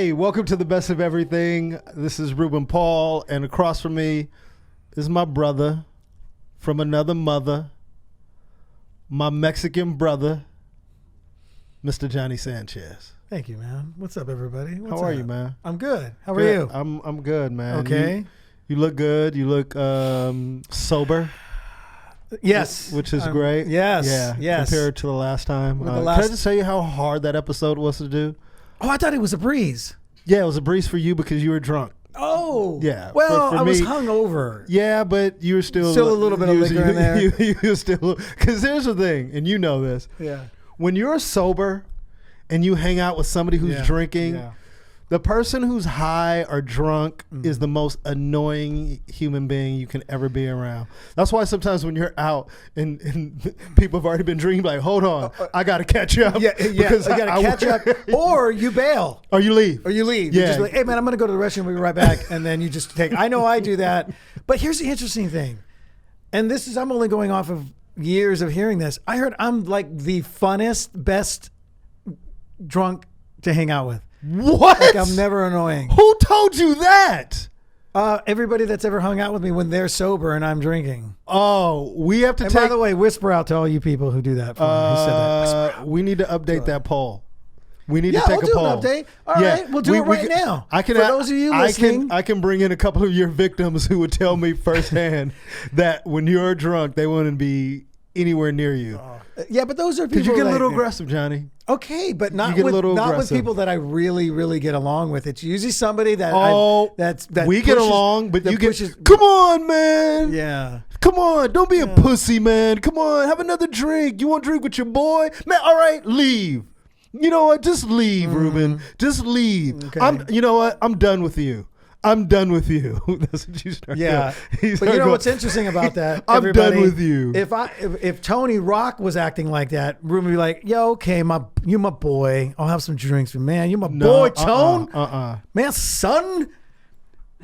Hey, welcome to the Best of Everything. This is Ruben Paul, and across from me is my brother from another mother, my Mexican brother, Mr. Johnny Sanchez. Thank you, man. What's up, everybody? How are you, man? I'm good. How are you? I'm good, man. Okay. You look good. You look sober. Yes. Which is great. Yes. Yeah. Yes. Compared to the last time. Can I just tell you how hard that episode was to do? Oh, I thought it was a breeze. Yeah, it was a breeze for you because you were drunk. Oh. Yeah. Well, for I me, was hungover. Yeah, but you were still a little bit of liquor in there. You were still, because here's the thing, and you know this. Yeah. When you're sober and you hang out with somebody who's drinking, the person who's high or drunk is the most annoying human being you can ever be around. That's why sometimes when you're out and people have already been drinking, like, hold on, I got to catch up. Yeah, because you got to catch up. Or you bail. Or you leave. Yeah. You're just like, hey, man, I'm going to go to the restroom. We'll be right back. And then you just take, I know I do that. But here's the interesting thing. And this is, I'm only going off of years of hearing this. I heard I'm like the funnest, best drunk to hang out with. What? Like I'm never annoying. Who told you that? Everybody that's ever hung out with me when they're sober and I'm drinking. Oh, we have to and take. By the way, whisper out to all you people who do that. For me. Who said that? Whisper out. We need to update that poll. We need to take we'll a poll. An update. All right, we'll do it right now. For those of you listening, I can bring in a couple of your victims who would tell me firsthand that when you're drunk, they wouldn't be anywhere near you. Yeah, but those are people. Because you get a little aggressive, Johnny. Okay, but not with people that I really, really get along with. It's usually somebody that we pushes, get along, but you pushes, come on, man. Yeah. Come on, don't be a pussy, man. Come on, have another drink. You want to drink with your boy? Man, all right, leave. You know what? Just leave, Ruben. Just leave. Okay. You know what? I'm done with you. I'm done with you. That's what you start doing. But you know what's interesting about that? I'm done with you. If Tony Rock was acting like that, Ruben would be like, "Yo, okay, you my boy. I'll have some drinks, but man, you my boy, Tone. Man, son."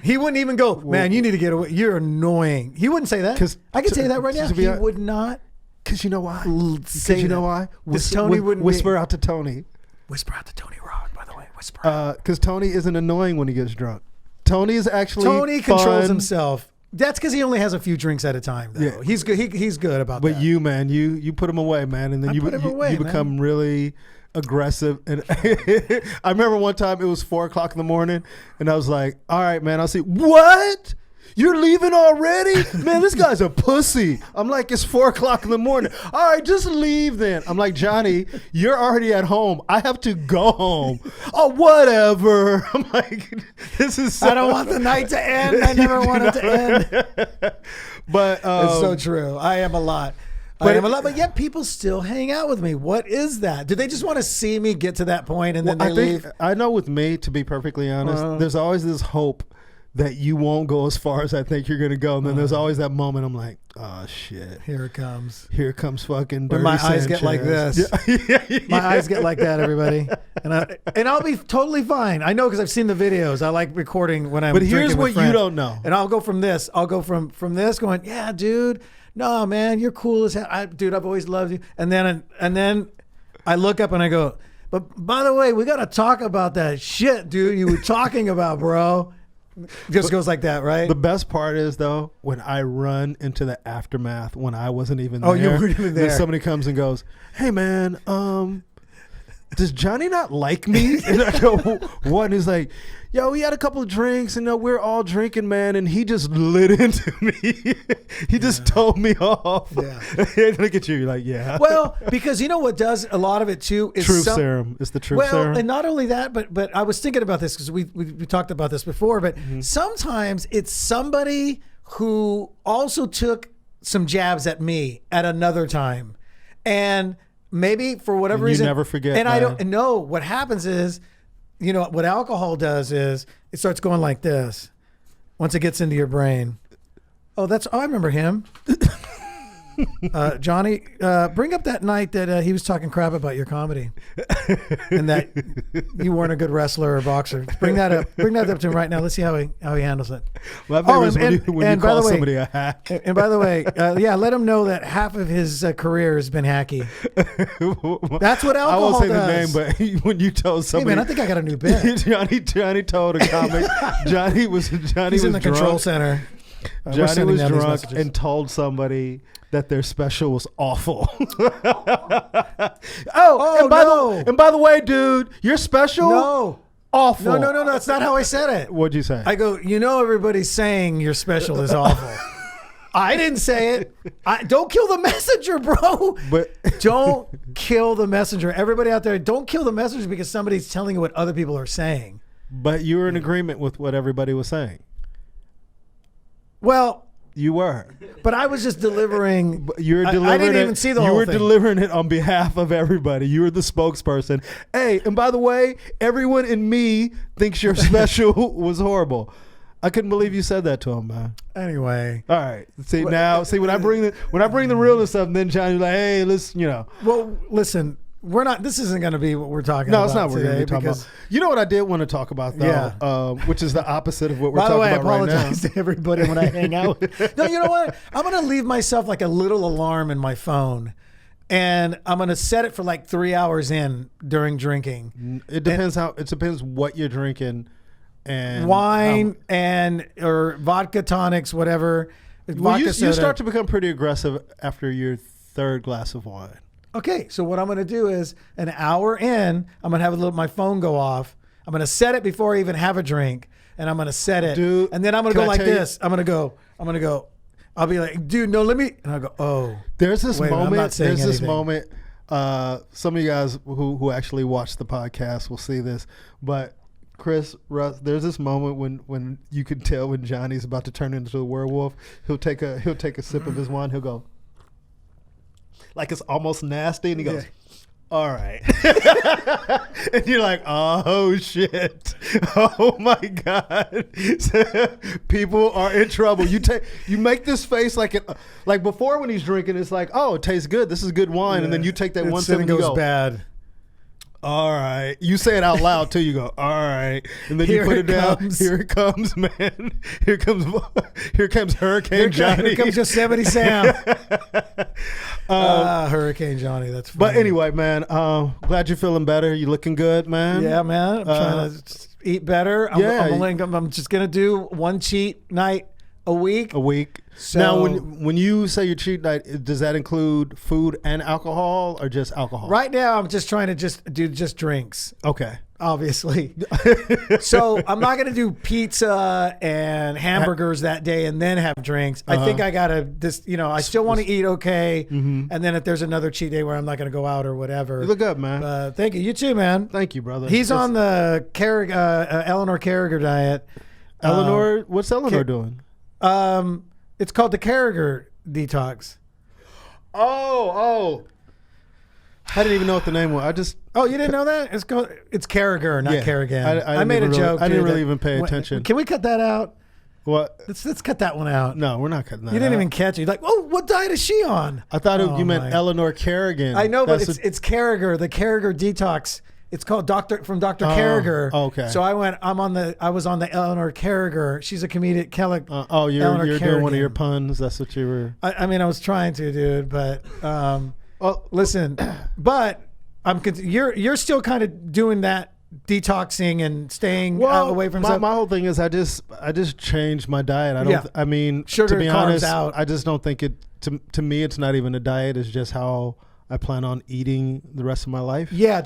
He wouldn't even go, man. You need to get away. You're annoying. He wouldn't say that. I can say that right now. He would not. Because you know why? You know why? Tony wouldn't whisper out to Tony. Whisper out to Tony Rock. By the way, whisper. Because Tony isn't annoying when he gets drunk. Tony is actually controls himself. That's because he only has a few drinks at a time, though. Yeah. He's good. He's good about that. But you, man, you put him away, man, and then you become really aggressive. And I remember one time it was 4:00 in the morning, and I was like, "All right, man, I'll see." What? You're leaving already? Man, this guy's a pussy. I'm like, it's 4:00 in the morning. All right, just leave then. I'm like, Johnny, you're already at home. I have to go home. Oh, whatever. I'm like, this is I don't want the night to end. I never want it to end. But it's so true. I am a lot. But yet people still hang out with me. What is that? Do they just want to see me get to that point and then they leave? I know with me, to be perfectly honest, there's always this hope that you won't go as far as I think you're going to go. And then there's always that moment I'm like, oh, shit. Here it comes. Here comes fucking dirty my Sanchez. eyes get like this. My eyes get like that, everybody. And I'll be totally fine. I know because I've seen the videos. I like recording when I'm drinking with friends. But here's what you don't know. And I'll go from this. I'll go from this going, yeah, dude. No, man, you're cool as hell. Dude, I've always loved you. And then I look up and I go, but by the way, we got to talk about that shit, dude, you were talking about, bro. Just goes like that, right? The best part is, though, when I run into the aftermath when I wasn't even there. Oh, you weren't even there. Then somebody comes and goes, hey, man, does Johnny not like me? And I go, what? And he's like, yo, we had a couple of drinks and we're all drinking, man. And he just lit into me. He just told me off. Yeah. Look at you. You're like, yeah. Well, because you know what does a lot of it too is truth serum. It's the truth serum. Well, and not only that, but I was thinking about this because we talked about this before, but sometimes it's somebody who also took some jabs at me at another time. And maybe for whatever reason. You never forget. And I don't know what happens is, you know, what alcohol does is it starts going like this once it gets into your brain. Oh, I remember him. Johnny, bring up that night that he was talking crap about your comedy, and that you weren't a good wrestler or boxer. Bring that up. Bring that up to him right now. Let's see how he handles it. My favorite is when you call somebody a hack. And by the way, let him know that half of his career has been hacky. That's what alcohol I won't say does. the name, but when you tell somebody, hey man, I think I got a new bit. Johnny told a comic. He's in the control center. Johnny was drunk and told somebody that their special was awful. And by the way, dude, your special awful. No, that's not how I said it. What'd you say? I go, everybody's saying your special is awful. I didn't say it. Don't kill the messenger, bro. But don't kill the messenger. Everybody out there, don't kill the messenger because somebody's telling you what other people are saying. But you were in agreement with what everybody was saying. Well, you were, but I was just delivering. You're delivering. I didn't even see the whole thing. You were delivering it on behalf of everybody. You were the spokesperson. Hey, and by the way, everyone in me thinks your special was horrible. I couldn't believe you said that to him, man. Anyway, all right. See when I bring the realness up, then Johnny's like, hey, let's Well, listen. We're not. This isn't going to be what we're talking about. No, it's not what we're going to be talking about. You know what I did want to talk about though, which is the opposite of what we're talking about right now. By the way, I apologize to everybody when I hang out. No, you know what? I'm going to leave myself like a little alarm in my phone, and I'm going to set it for like 3 hours in during drinking. It depends it depends what you're drinking, and wine or vodka tonics, whatever. You start to become pretty aggressive after your third glass of wine. Okay, so what I'm going to do is an hour in, I'm going to have my phone go off. I'm going to set it before I even have a drink, and I'm going to set it. Dude, and then I'm going to go like this. I'm going to go. I'll be like, dude, no, let me. And I'll go, oh. There's this moment. This moment. Some of you guys who actually watch the podcast will see this, but Chris, Russ, there's this moment when you can tell when Johnny's about to turn into a werewolf. He'll take a sip of his wine. He'll go. Like it's almost nasty, and he goes, all right. And you're like, oh, shit. Oh, my God. People are in trouble. You make this face like before when he's drinking, it's like, oh, it tastes good. This is good wine. Yeah. And then you take that one sip and you go, bad. All right. You say it out loud too. You go, all right. And then you put it down. Here it comes, man. Here comes Hurricane Johnny. Here comes Yosemite Sam. Hurricane Johnny. That's funny. But anyway, man, glad you're feeling better. You looking good, man? Yeah, man. I'm trying to eat better. I'm just going to do one cheat night a week. So, now, when you say your cheat night, does that include food and alcohol or just alcohol? Right now, I'm just trying to do drinks. Okay. Obviously. So I'm not going to do pizza and hamburgers that day and then have drinks. I think I got to I still want to eat okay. Mm-hmm. And then if there's another cheat day where I'm not going to go out or whatever. You look good, man. Thank you. You too, man. Thank you, brother. He's on the Eleanor Carragher diet. Eleanor? What's Eleanor doing? It's called the Carragher detox. Oh. I didn't even know what the name was. Oh, you didn't know that? It's Carragher, not Carrigan. I made a joke. I didn't really even pay attention. Can we cut that out? What? Let's cut that one out. No, we're not cutting that out. You didn't even catch it. You're like, oh, what diet is she on? I thought you meant Eleanor Carrigan. I know, but it's Carragher, the Carragher detox. It's called Dr. Carragher. Okay. So I was on the Eleanor Carragher. She's a comedian. You're doing one of your puns. That's what you were. I was trying to, dude, but listen, but you're still kind of doing that detoxing and staying away from stuff. My whole thing is I just changed my diet. I mean, sugar, to be carbs honest, out. I just don't think it to me it's not even a diet. It's just how I plan on eating the rest of my life. Yeah,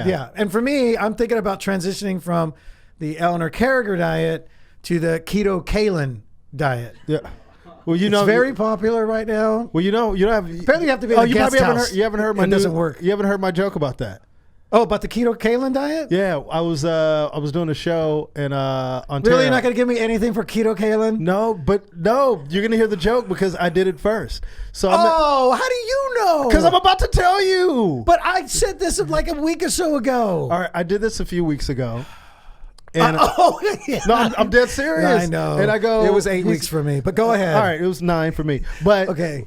yeah. And for me, I'm thinking about transitioning from the Eleanor Carragher diet to the keto Kalen diet. Yeah. Well, it's very popular right now. Well, you don't have. Apparently, you have to be in a guest house. You haven't heard my. It doesn't work. You haven't heard my joke about that. Oh, about the keto Kalen diet? Yeah, I was doing a show in Ontario. Really, you're not going to give me anything for keto Kalen? No, you're going to hear the joke because I did it first. So how do you know? Because I'm about to tell you. But I said this like a week or so ago. All right, I did this a few weeks ago, And yeah. no, I'm dead serious. I know. And I go, it was 8 weeks for me, but go ahead. All right, it was 9 for me. But okay.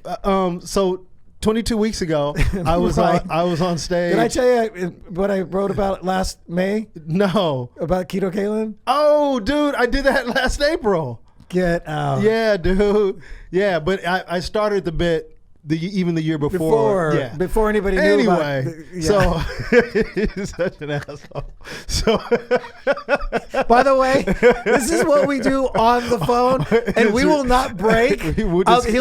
So 22 weeks ago, I was on stage. Did I tell you what I wrote about last May? No. About Keto Kalen? Oh, dude, I did that last April. Get out. Yeah, dude. Yeah, but I started the bit even the year before. Before anybody knew about it. So he's such an asshole. So by the way, this is what we do on the phone, and we will not break. He'll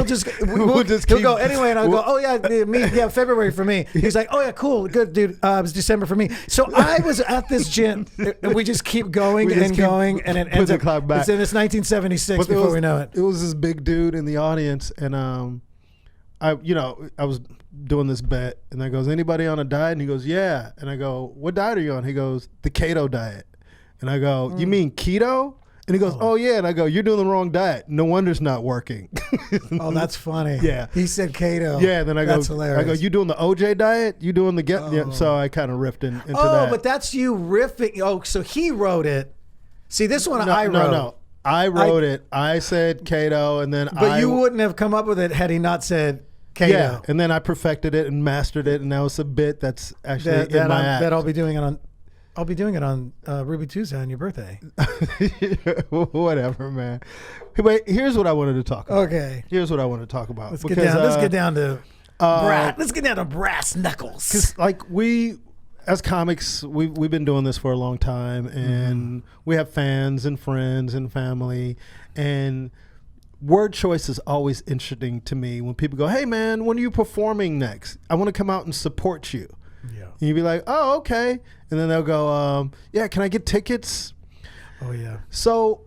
go anyway, and I'll go, oh yeah, February for me. He's like, oh yeah, cool, good, dude. It was December for me. So I was at this gym, and we just keep going and going, and it ends up back. It's 1976 before we know it. It was this big dude in the audience, and I was doing this bet, and I goes, anybody on a diet? And he goes, yeah. And I go, what diet are you on? He goes, the keto diet. And I go, you mean keto? And he goes, oh yeah. And I go, you're doing the wrong diet. No wonder it's not working. Oh, that's funny. Yeah. He said keto. Yeah. Then I go, that's hilarious. I go, you doing the OJ diet? You doing the get? Oh. Yeah. So I kind of riffed into that. Oh, but that's you riffing. Oh, so he wrote it. See, this one I wrote. No. I wrote it. I said keto, and then But you wouldn't have come up with it had he not said keto. Yeah, and then I perfected it and mastered it, and now it's a bit that's actually in my act. That I'll be doing it on Ruby Tuesday on your birthday. Whatever, man. Wait, here's what I wanted to talk about. Okay. Here's what I want to talk about. Let's get down to brass knuckles. Because like we, as comics, we've been doing this for a long time, and we have fans and friends and family, and word choice is always interesting to me when people go, hey man, when are you performing next? I want to come out and support you. Yeah. And you'd be like, oh, okay. And then they'll go, yeah, can I get tickets? Oh yeah. So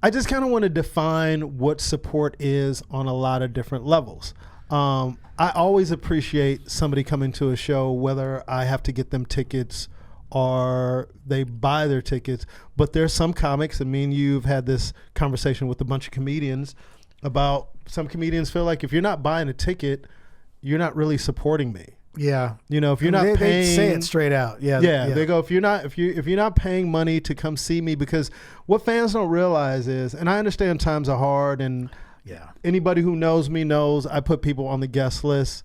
I just kind of want to define what support is on a lot of different levels. I always appreciate somebody coming to a show, whether I have to get them tickets or they buy their tickets. But there's some comics, and me and you've had this conversation with a bunch of comedians about some comedians feel like if you're not buying a ticket, you're not really supporting me. Yeah. You know, if you're not paying, they say it straight out. Yeah. They go, if you're not paying money to come see me, because what fans don't realize is, and I understand times are hard, and anybody who knows me knows I put people on the guest list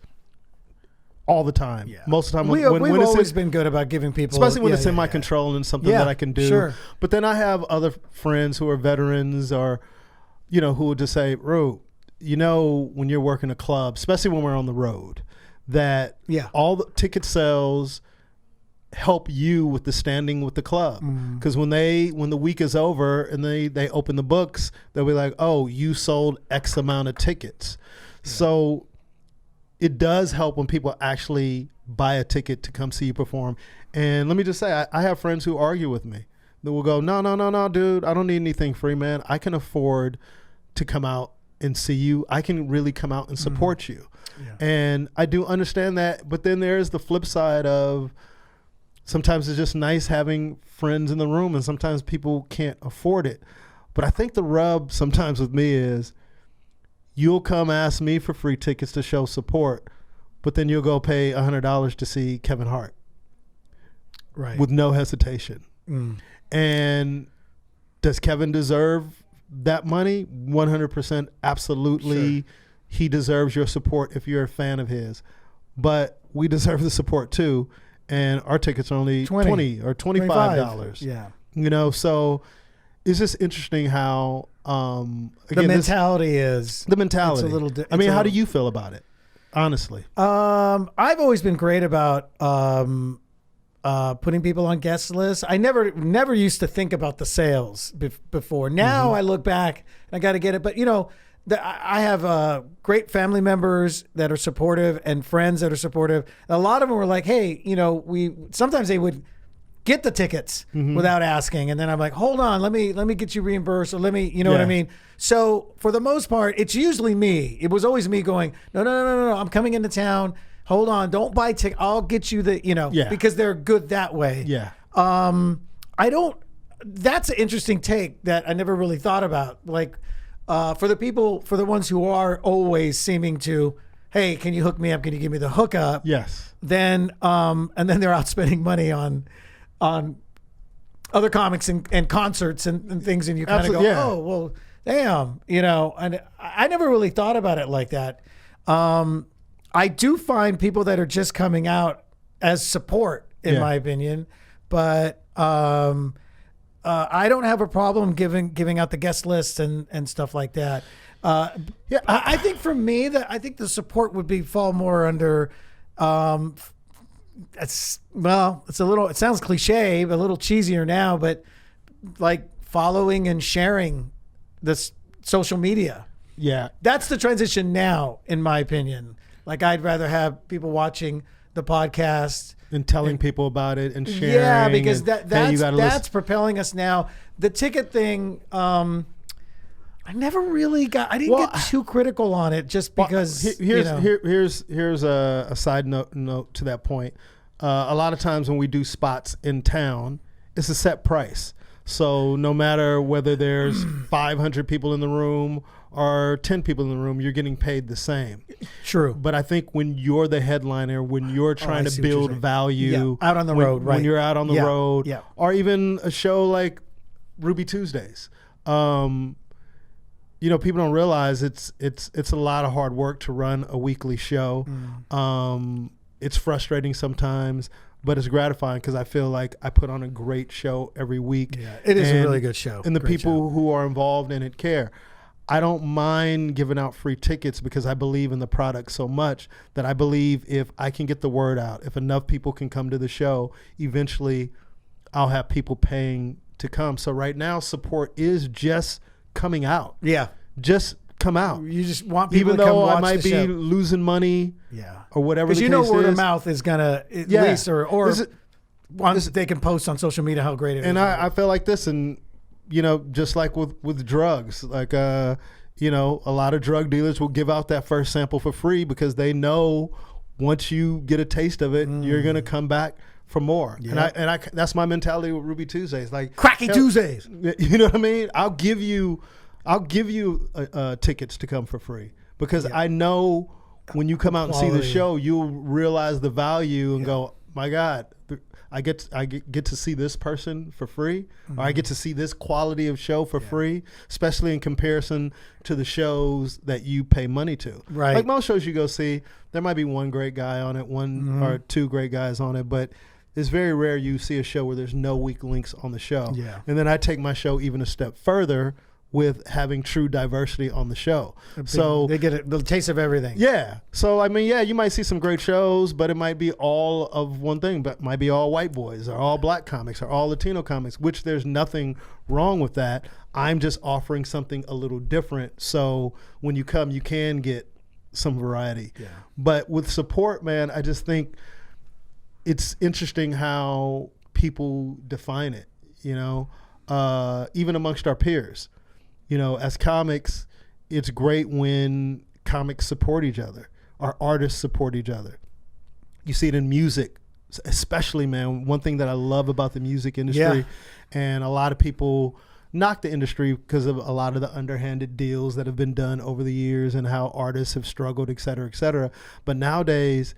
all the time. Yeah. Most of the time, we've always been good about giving people, especially when it's in my control and something that I can do. Sure. But then I have other friends who are veterans, or who will just say, "Ru, when you're working a club, especially when we're on the road, that all the ticket sales help you with the standing with the club, because when the week is over and they open the books, they'll be like, oh, you sold X amount of tickets. So it does help when people actually buy a ticket to come see you perform. And let me just say, I have friends who argue with me. They will go, no, dude, I don't need anything free, man. I can afford to come out and see you. I can really come out and support you. Yeah. And I do understand that. But then there's the flip side of, sometimes it's just nice having friends in the room, and sometimes people can't afford it. But I think the rub sometimes with me is, you'll come ask me for free tickets to show support, but then you'll go pay $100 to see Kevin Hart. Right. With no hesitation. And does Kevin deserve that money? 100%, absolutely. Sure. He deserves your support if you're a fan of his. But we deserve the support too. And our tickets are only $20 or $25. Yeah. So it's just interesting how again, the mentality is the mentality. It's a little I mean, how do you feel about it? Honestly. I've always been great about putting people on guest lists. I never used to think about the sales before. Now I look back and I got to get it. But I have great family members that are supportive and friends that are supportive. A lot of them were like, hey, sometimes they would get the tickets without asking. And then I'm like, hold on, let me get you reimbursed, or let me, what I mean? So for the most part, it's usually me. It was always me going, no, I'm coming into town. Hold on, don't buy tickets. I'll get you the, because they're good that way. Yeah. That's an interesting take that I never really thought about. Like, for the ones who are always seeming to, hey, can you hook me up? Can you give me the hookup? Yes. Then, and then they're out spending money on other comics and concerts and things, and you kind of go, oh, well, damn, and I never really thought about it like that. I do find people that are just coming out as support, in my opinion, but I don't have a problem giving out the guest lists and stuff like that. I think for me, I think the support would fall more under, it sounds cliche, but a little cheesier now, but like following and sharing this social media. Yeah. That's the transition now, in my opinion. Like, I'd rather have people watching the podcast and telling people about it and sharing. Yeah, because that's propelling us now. The ticket thing, I didn't get too critical on it just because. Here's a side note to that point. A lot of times when we do spots in town, it's a set price. So no matter whether there's 500 people in the room or 10 people in the room, you're getting paid the same. True. But I think when you're the headliner, when you're trying to build value out on the road, right? When you're out on the road, or even a show like Ruby Tuesdays, people don't realize it's a lot of hard work to run a weekly show. It's frustrating sometimes, but it's gratifying because I feel like I put on a great show every week. Yeah, it is a really good show. And the people who are involved in it care. I don't mind giving out free tickets because I believe in the product so much that I believe if I can get the word out, if enough people can come to the show, eventually I'll have people paying to come. So right now, support is just coming out. Yeah. Just come out. You just want people even to come though watch I might the be show. losing money, or whatever. Because word of mouth is gonna least, or once they can post on social media how great it is. And I feel like this, and just like with drugs, like a lot of drug dealers will give out that first sample for free because they know once you get a taste of it, you're gonna come back for more. Yeah. And I that's my mentality with Ruby Tuesdays, like Cracky Tuesdays. You know what I mean? I'll give you tickets to come for free because I know when you come out and see the show, you'll realize the value and go, my God, I get to see this person for free, or I get to see this quality of show for free, especially in comparison to the shows that you pay money to. Right. Like most shows you go see, there might be one great guy on it, one or two great guys on it, but it's very rare you see a show where there's no weak links on the show. Yeah. And then I take my show even a step further with having true diversity on the show. So they get the taste of everything. Yeah. So, I mean, you might see some great shows, but it might be all of one thing, but it might be all white boys or all black comics or all Latino comics, which there's nothing wrong with that. I'm just offering something a little different. So when you come, you can get some variety. Yeah. But with support, man, I just think it's interesting how people define it, even amongst our peers. As comics, it's great when comics support each other, or artists support each other. You see it in music, especially, man. One thing that I love about the music industry, and a lot of people knock the industry because of a lot of the underhanded deals that have been done over the years and how artists have struggled, et cetera, et cetera. But nowadays,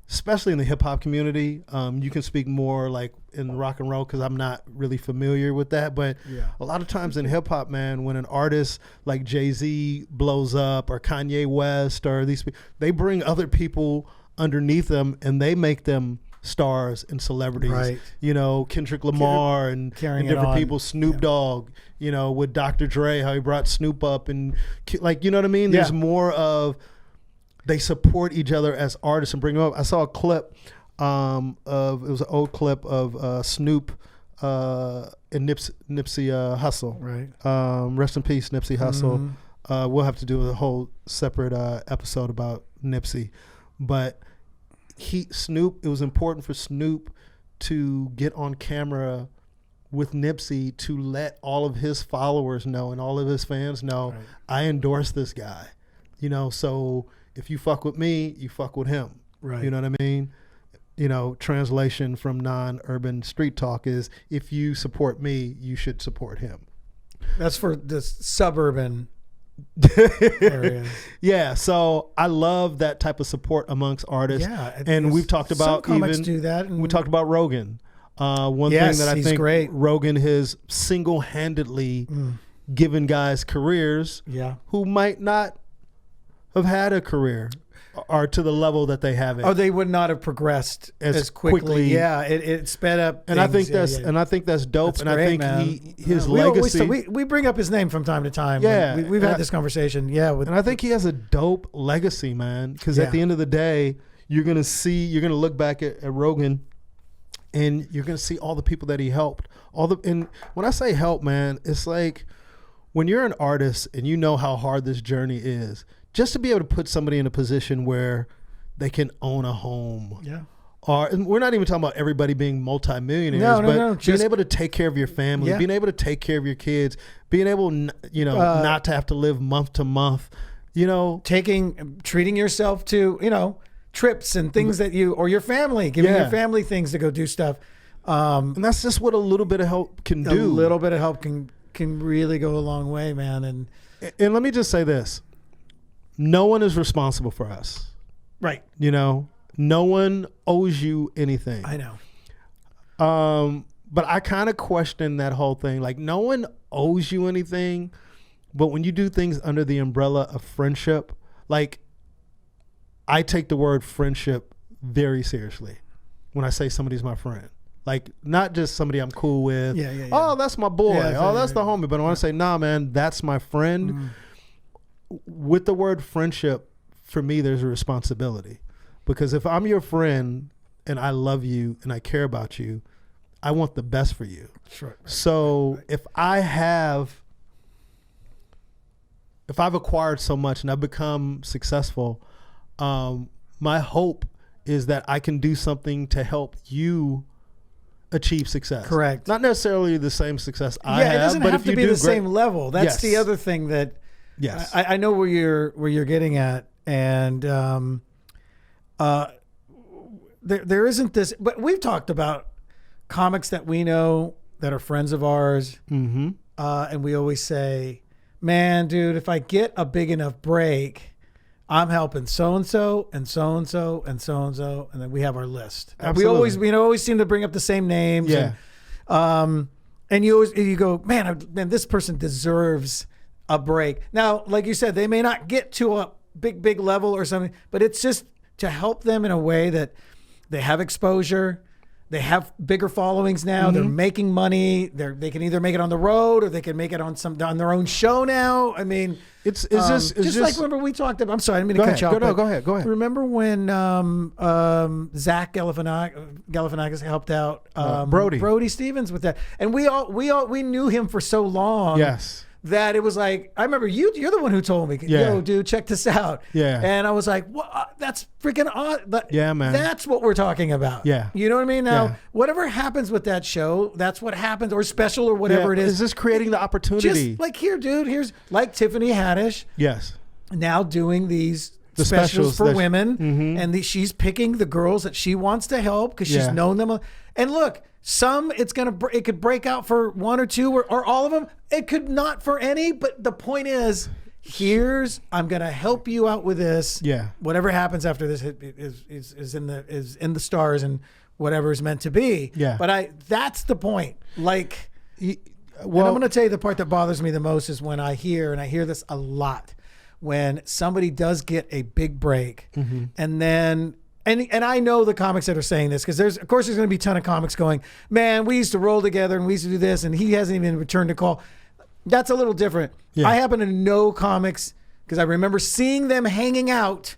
especially in the hip hop community, you can speak more like in rock and roll because I'm not really familiar with that. But a lot of times in hip hop, man, when an artist like Jay-Z blows up or Kanye West or these people, they bring other people underneath them and they make them stars and celebrities. Right. Kendrick Lamar and different people, Snoop Dogg, with Dr. Dre, how he brought Snoop up and like, you know what I mean? There's more of, they support each other as artists and bring them up. I saw a clip it was an old clip of Snoop and Nipsey Hussle. Right. Rest in peace, Nipsey Hussle. We'll have to do a whole separate episode about Nipsey. But it was important for Snoop to get on camera with Nipsey to let all of his followers know and all of his fans know, I endorse this guy. So if you fuck with me, you fuck with him. Right. You know what I mean? Translation from non-urban street talk is, if you support me, you should support him. That's for the suburban area. Yeah. So I love that type of support amongst artists. Yeah. And we've talked about some comics do that. We talked about Rogan. One thing that I think great. Rogan has single-handedly given guys careers who might not have had a career or to the level that they have it. Oh, they would not have progressed as quickly. Yeah, it sped up. And I think that's dope. That's great, I think his legacy. We bring up his name from time to time. Yeah, we've had this conversation. Yeah, and I think he has a dope legacy, man. Because at the end of the day, you're gonna look back at Rogan, and you're gonna see all the people that he helped. And when I say help, man, it's like when you're an artist and you know how hard this journey is. Just to be able to put somebody in a position where they can own a home. Yeah. And we're not even talking about everybody being multimillionaires, but being able to take care of your family, being able to take care of your kids, being able, not to have to live month to month, treating yourself to, trips and things that or your family, giving your family things to go do stuff. And that's just what a little bit of help can do. A little bit of help can really go a long way, man. And let me just say this. No one is responsible for us. Right. No one owes you anything. I know. But I kind of question that whole thing. Like, no one owes you anything, but when you do things under the umbrella of friendship, like, I take the word friendship very seriously when I say somebody's my friend. Like, not just somebody I'm cool with. Yeah. Oh, that's my boy. That's the homie. But I want to say, nah, man, that's my friend. With the word friendship, for me, there's a responsibility. Because if I'm your friend and I love you and I care about you, I want the best for you. Sure. So if I've acquired so much and I've become successful, my hope is that I can do something to help you achieve success. Correct. Not necessarily the same success I have. Yeah, it doesn't but have if to you be do the same level. That's the other thing that I know where you're getting at. And there isn't this, but we've talked about comics that we know that are friends of ours. Mm-hmm. And we always say, man, dude, if I get a big enough break, I'm helping so-and-so and so-and-so and so-and-so. And then we have our list. Absolutely. We always seem to bring up the same names. Yeah. And you go, man, this person deserves a break. Now, like you said, they may not get to a big level or something, but it's just to help them in a way that they have exposure. They have bigger followings now. Mm-hmm. They're making money. They can either make it on the road or they can make it on their own show now. I mean, it's just like, remember we talked about, I'm sorry, I didn't mean to cut you off. Go ahead. Remember when Zach Galifianakis helped out Brody Stevens with that? And we knew him for so long. Yes. That it was like, I remember you're the one who told me, yo, dude, check this out. Yeah. And I was like, what? That's freaking awesome. Yeah, man. That's what we're talking about. Yeah. You know what I mean? Now, whatever happens with that show, that's what happens, or special or whatever it is. Is this creating the opportunity? Just like here, dude, here's like Tiffany Haddish. Yes. Now doing the specials for women. Mm-hmm. And she's picking the girls that she wants to help because she's known them. And look, some it could break out for one or two or all of them. It could not for any, but the point is, I'm gonna help you out with this. Yeah. Whatever happens after this is in the stars and whatever is meant to be. Yeah. But that's the point. Like, and I'm gonna tell you the part that bothers me the most is when I hear this a lot, when somebody does get a big break, mm-hmm. and then. And I know the comics that are saying this because there's going to be a ton of comics going, man, we used to roll together and we used to do this and he hasn't even returned a call. That's a little different. Yeah. I happen to know comics because I remember seeing them hanging out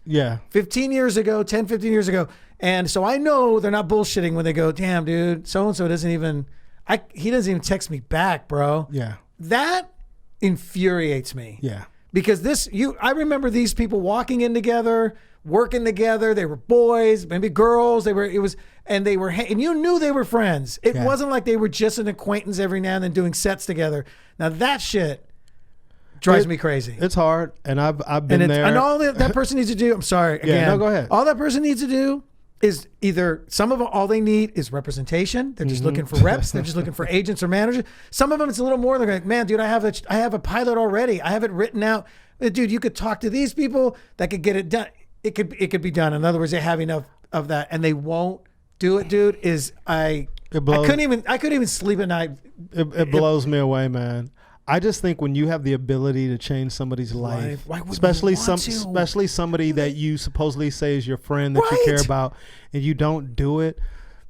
15 years ago. And so I know they're not bullshitting when they go, damn, dude, so-and-so doesn't even text me back, bro. Yeah. That infuriates me. Yeah. Because I remember these people walking in together, working together. They were boys, maybe girls. And you knew they were friends. It wasn't like they were just an acquaintance every now and then doing sets together. Now that shit drives me crazy. It's hard, and I've been there. And all that person needs to do. I'm sorry. Again, no, go ahead. All that person needs to do is either all they need is representation. They're just looking for reps. They're just looking for agents or managers. Some of them it's a little more. They're like, man, dude, I have a pilot already. I have it written out. Dude, you could talk to these people that could get it done. It could be done. In other words, they have enough of that, and they won't do it, dude. It blows. I couldn't even sleep at night. It blows me away, man. I just think when you have the ability to change somebody's life, especially somebody that you supposedly say is your friend that you care about, and you don't do it,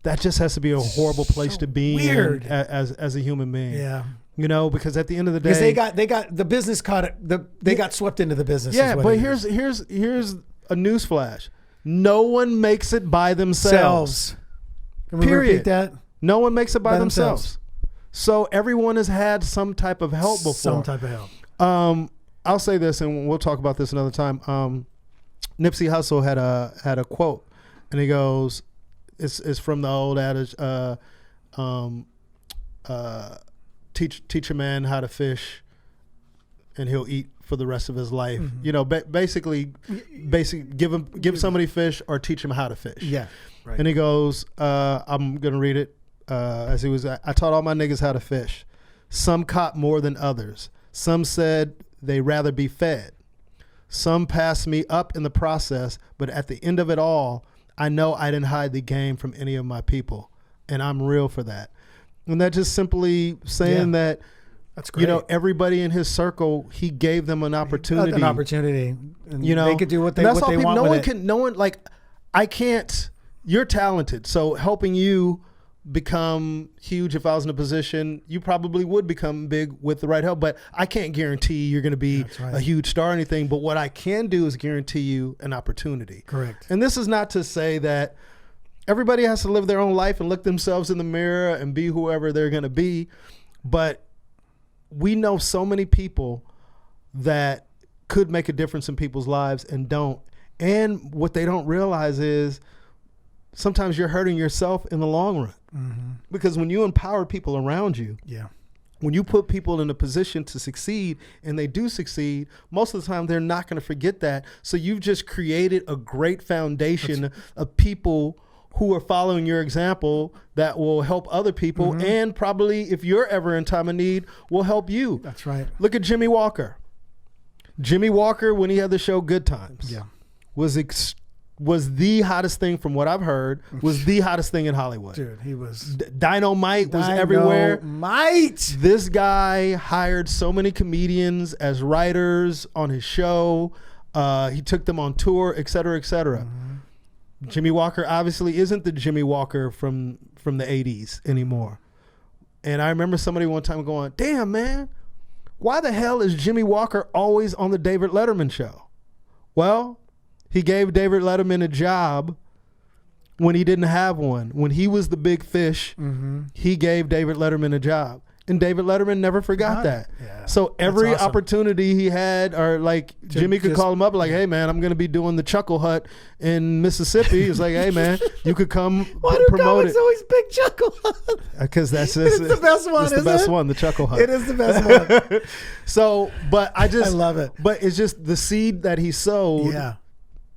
that just has to be a horrible place to be in as a human being. Yeah. You know, because at the end of the day, because they got the business caught it. They got swept into the business. Yeah, but here's a newsflash: no one makes it by themselves. Can we repeat that? No one makes it by themselves. So everyone has had some type of help before. Some type of help. I'll say this, and we'll talk about this another time. Nipsey Hussle had a quote, and he goes, "It's from the old adage, teach a man how to fish, and he'll eat for the rest of his life." Mm-hmm. You know, basically, give somebody fish or teach him how to fish. Yeah, right. And he goes, I'm gonna read it. As he was, I taught all my niggas how to fish. Some caught more than others. Some said they rather be fed. Some passed me up in the process, but at the end of it all, I know I didn't hide the game from any of my people, and I'm real for that. And that just simply saying that, that's great. You know, everybody in his circle, he gave them an opportunity. And you know, they could do what they want with it. No one, like, I can't. You're talented, so helping you become huge. If I was in a position, you probably would become big with the right help, but I can't guarantee you're going to be a huge star or anything. But what I can do is guarantee you an opportunity. Correct. And this is not to say that everybody has to live their own life and look themselves in the mirror and be whoever they're going to be. But we know so many people that could make a difference in people's lives and don't. And what they don't realize is sometimes you're hurting yourself in the long run. Mm-hmm. Because when you empower people around you, when you put people in a position to succeed and they do succeed, most of the time they're not going to forget that. So you've just created a great foundation of people who are following your example that will help other people, mm-hmm. and probably, if you're ever in time of need, will help you. That's right. Look at Jimmy Walker. Jimmy Walker, when he had the show Good Times, was the hottest thing, from what I've heard, was the hottest thing in Hollywood. Dude, he was. Dynamite was everywhere. Dynamite. This guy hired so many comedians as writers on his show. He took them on tour, et cetera, et cetera. Mm-hmm. Jimmy Walker obviously isn't the Jimmy Walker from the 80s anymore. And I remember somebody one time going, damn, man, why the hell is Jimmy Walker always on the David Letterman show? Well, he gave David Letterman a job when he didn't have one. When he was the big fish, mm-hmm. he gave David Letterman a job. And David Letterman never forgot that. Yeah, so every opportunity he had, or like Jimmy could call him up like, hey man, I'm going to be doing the Chuckle Hut in Mississippi. He's like, hey man, you could come promote it. It's always Big Chuckle Hut. Because that's it's the best one. It's the best one, the Chuckle Hut. It is the best one. So, but I love it. But it's just the seed that he sowed. Yeah.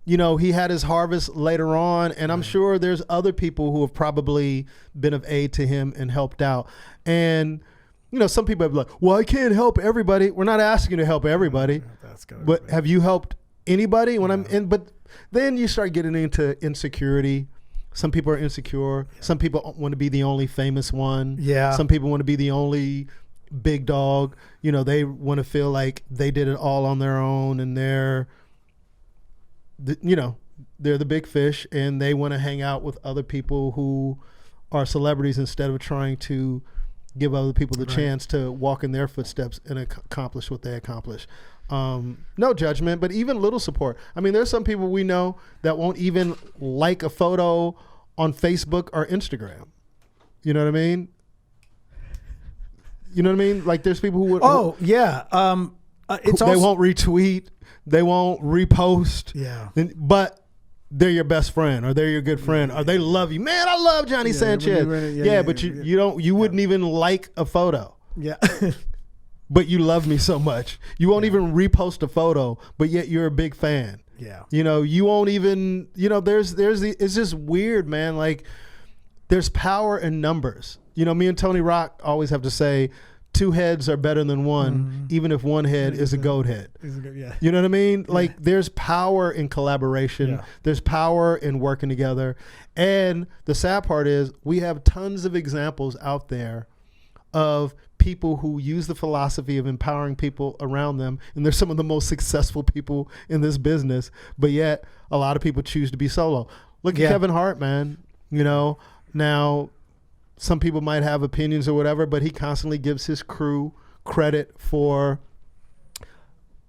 You know, he had his harvest later on, and I'm sure there's other people who have probably been of aid to him and helped out. And you know, some people are like, well, I can't help everybody. We're not asking you to help everybody. That's good. But have you helped anybody? But then you start getting into insecurity. Some people are insecure. Yeah. Some people want to be the only famous one. Yeah. Some people want to be the only big dog. You know, they want to feel like they did it all on their own, and they're the big fish, and they want to hang out with other people who are celebrities instead of trying to give other people the chance to walk in their footsteps and accomplish what they accomplish. No judgment, but even little support. I mean, there's some people we know that won't even like a photo on Facebook or Instagram. You know what I mean? Like there's people who would. Oh, yeah. They won't retweet. They won't repost. Yeah. But they're your best friend, or they're your good friend, or they love you. Man, I love Johnny Sanchez. But you wouldn't even like a photo. Yeah. But you love me so much. You won't even repost a photo, but yet you're a big fan. Yeah. You know, you won't even, it's just weird, man. Like there's power in numbers. You know, me and Tony Rock always have to say, two heads are better than one, even if one head is a goat head. Yeah. You know what I mean? Like there's power in collaboration. Yeah. There's power in working together. And the sad part is we have tons of examples out there of people who use the philosophy of empowering people around them. And they're some of the most successful people in this business. But yet a lot of people choose to be solo. Look at Kevin Hart, man. You know, now some people might have opinions or whatever, but he constantly gives his crew credit for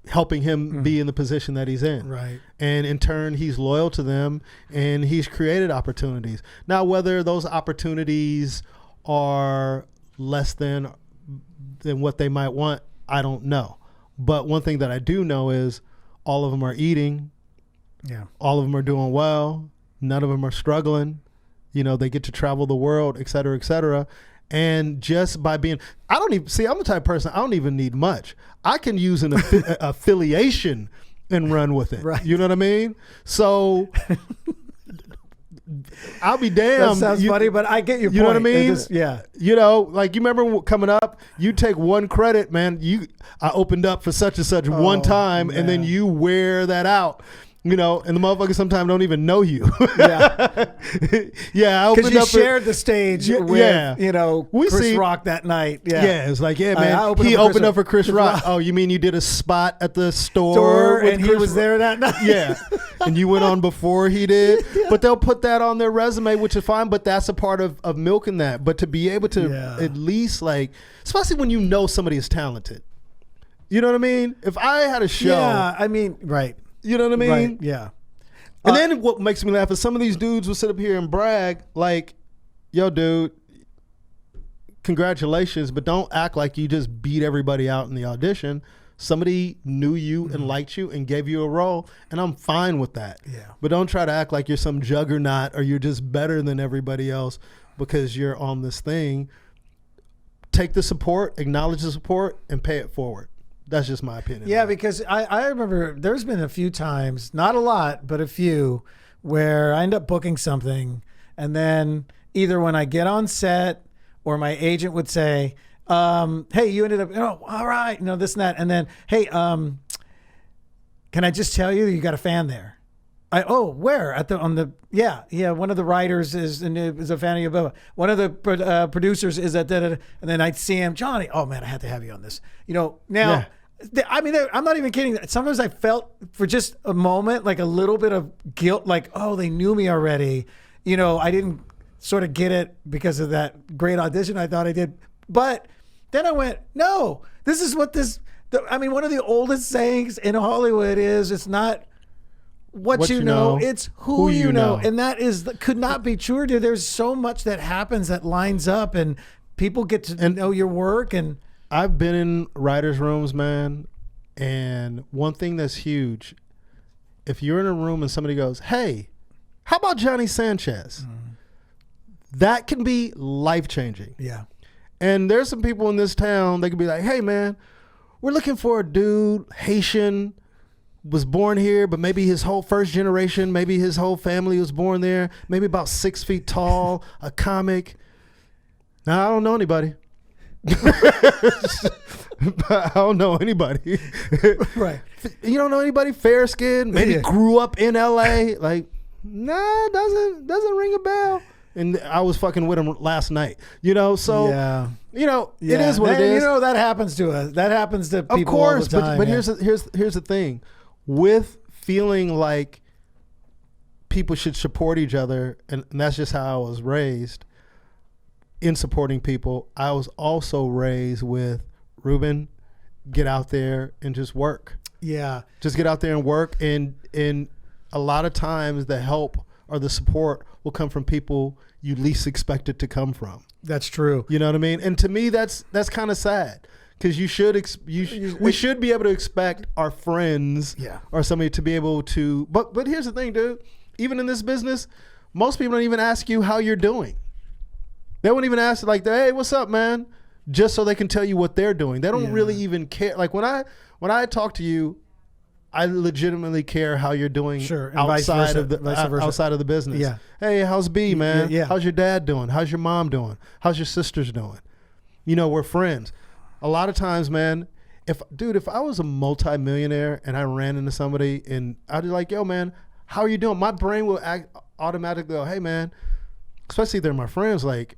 helping him be in the position that he's in. Right. And in turn, he's loyal to them and he's created opportunities. Now, whether those opportunities are less than what they might want, I don't know. But one thing that I do know is all of them are eating. Yeah. All of them are doing well. None of them are struggling. You know, they get to travel the world, et cetera, et cetera. And just by being, I'm the type of person, I don't even need much. I can use an affiliation and run with it. Right. You know what I mean? So I'll be damned. That sounds funny, but I get your point. You know what I mean? Yeah. You know, like you remember coming up, you take one credit, man. I opened up for such and such one time, man. And then you wear that out. You know, and the motherfuckers sometimes don't even know you. Yeah. Yeah, I opened up. Because you shared the stage with, you know, Chris Rock that night. Yeah. Yeah, it's like, yeah, man, he opened up for Chris Rock. Oh, you mean you did a spot at the store and he was there that night? Yeah. And you went on before he did. Yeah. But they'll put that on their resume, which is fine, but that's a part of milking that. But to be able to at least like, especially when you know somebody is talented. You know what I mean? If I had a show. Yeah, I mean, right. You know what I mean? Right, yeah. And then what makes me laugh is some of these dudes will sit up here and brag like, yo, dude, congratulations, but don't act like you just beat everybody out in the audition. Somebody knew you and liked you and gave you a role, and I'm fine with that. Yeah. But don't try to act like you're some juggernaut or you're just better than everybody else because you're on this thing. Take the support, acknowledge the support, and pay it forward. That's just my opinion. Yeah, because I remember there's been a few times, not a lot, but a few, where I end up booking something, and then either when I get on set or my agent would say, hey, you ended up, all right, this and that. And then, hey, can I just tell you got a fan there? Where? One of the writers is a fan of you. Blah, blah. One of the producers is at that, and then I'd see him, Johnny. Oh man, I had to have you on this. Now, I mean, I'm not even kidding. Sometimes I felt for just a moment like a little bit of guilt, like, oh, they knew me already. I didn't sort of get it because of that great audition I thought I did. But then I went, no, this is what one of the oldest sayings in Hollywood is, it's not what you know, it's who you know. And that could not be truer. There's so much that happens that lines up and people get to know your work. And I've been in writers' rooms, man. And one thing that's huge, if you're in a room and somebody goes, hey, how about Johnny Sanchez? That can be life-changing. Yeah. And there's some people in this town, they could be like, hey, man, we're looking for a dude, Haitian, was born here, but maybe his whole first generation, maybe his whole family was born there, maybe about 6 feet tall, a comic. Now, I don't know anybody. I don't know anybody. Right. You don't know anybody fair skinned, maybe grew up in LA. Like, nah, doesn't ring a bell. And I was fucking with him last night, so, it is what it is. That happens to us. That happens to people of course, all the time. But here's the thing. With feeling like people should support each other, and that's just how I was raised in supporting people, I was also raised with, Ruben, get out there and just work. Yeah. Just get out there and work. And a lot of times the help or the support will come from people you least expect it to come from. That's true. You know what I mean? And to me, that's kind of sad. Because we should be able to expect our friends or somebody to be able to. But here's the thing, dude. Even in this business, most people don't even ask you how you're doing. They won't even ask like, hey, what's up, man? Just so they can tell you what they're doing. They don't really even care. Like when I talk to you, I legitimately care how you're doing outside of the business. Yeah. Hey, how's B, man? Yeah. How's your dad doing? How's your mom doing? How's your sisters doing? We're friends. a lot of times, man, if I was a multimillionaire and I ran into somebody and I'd be like, yo, man, how are you doing? My brain will automatically go, hey, man, especially if they're my friends, like,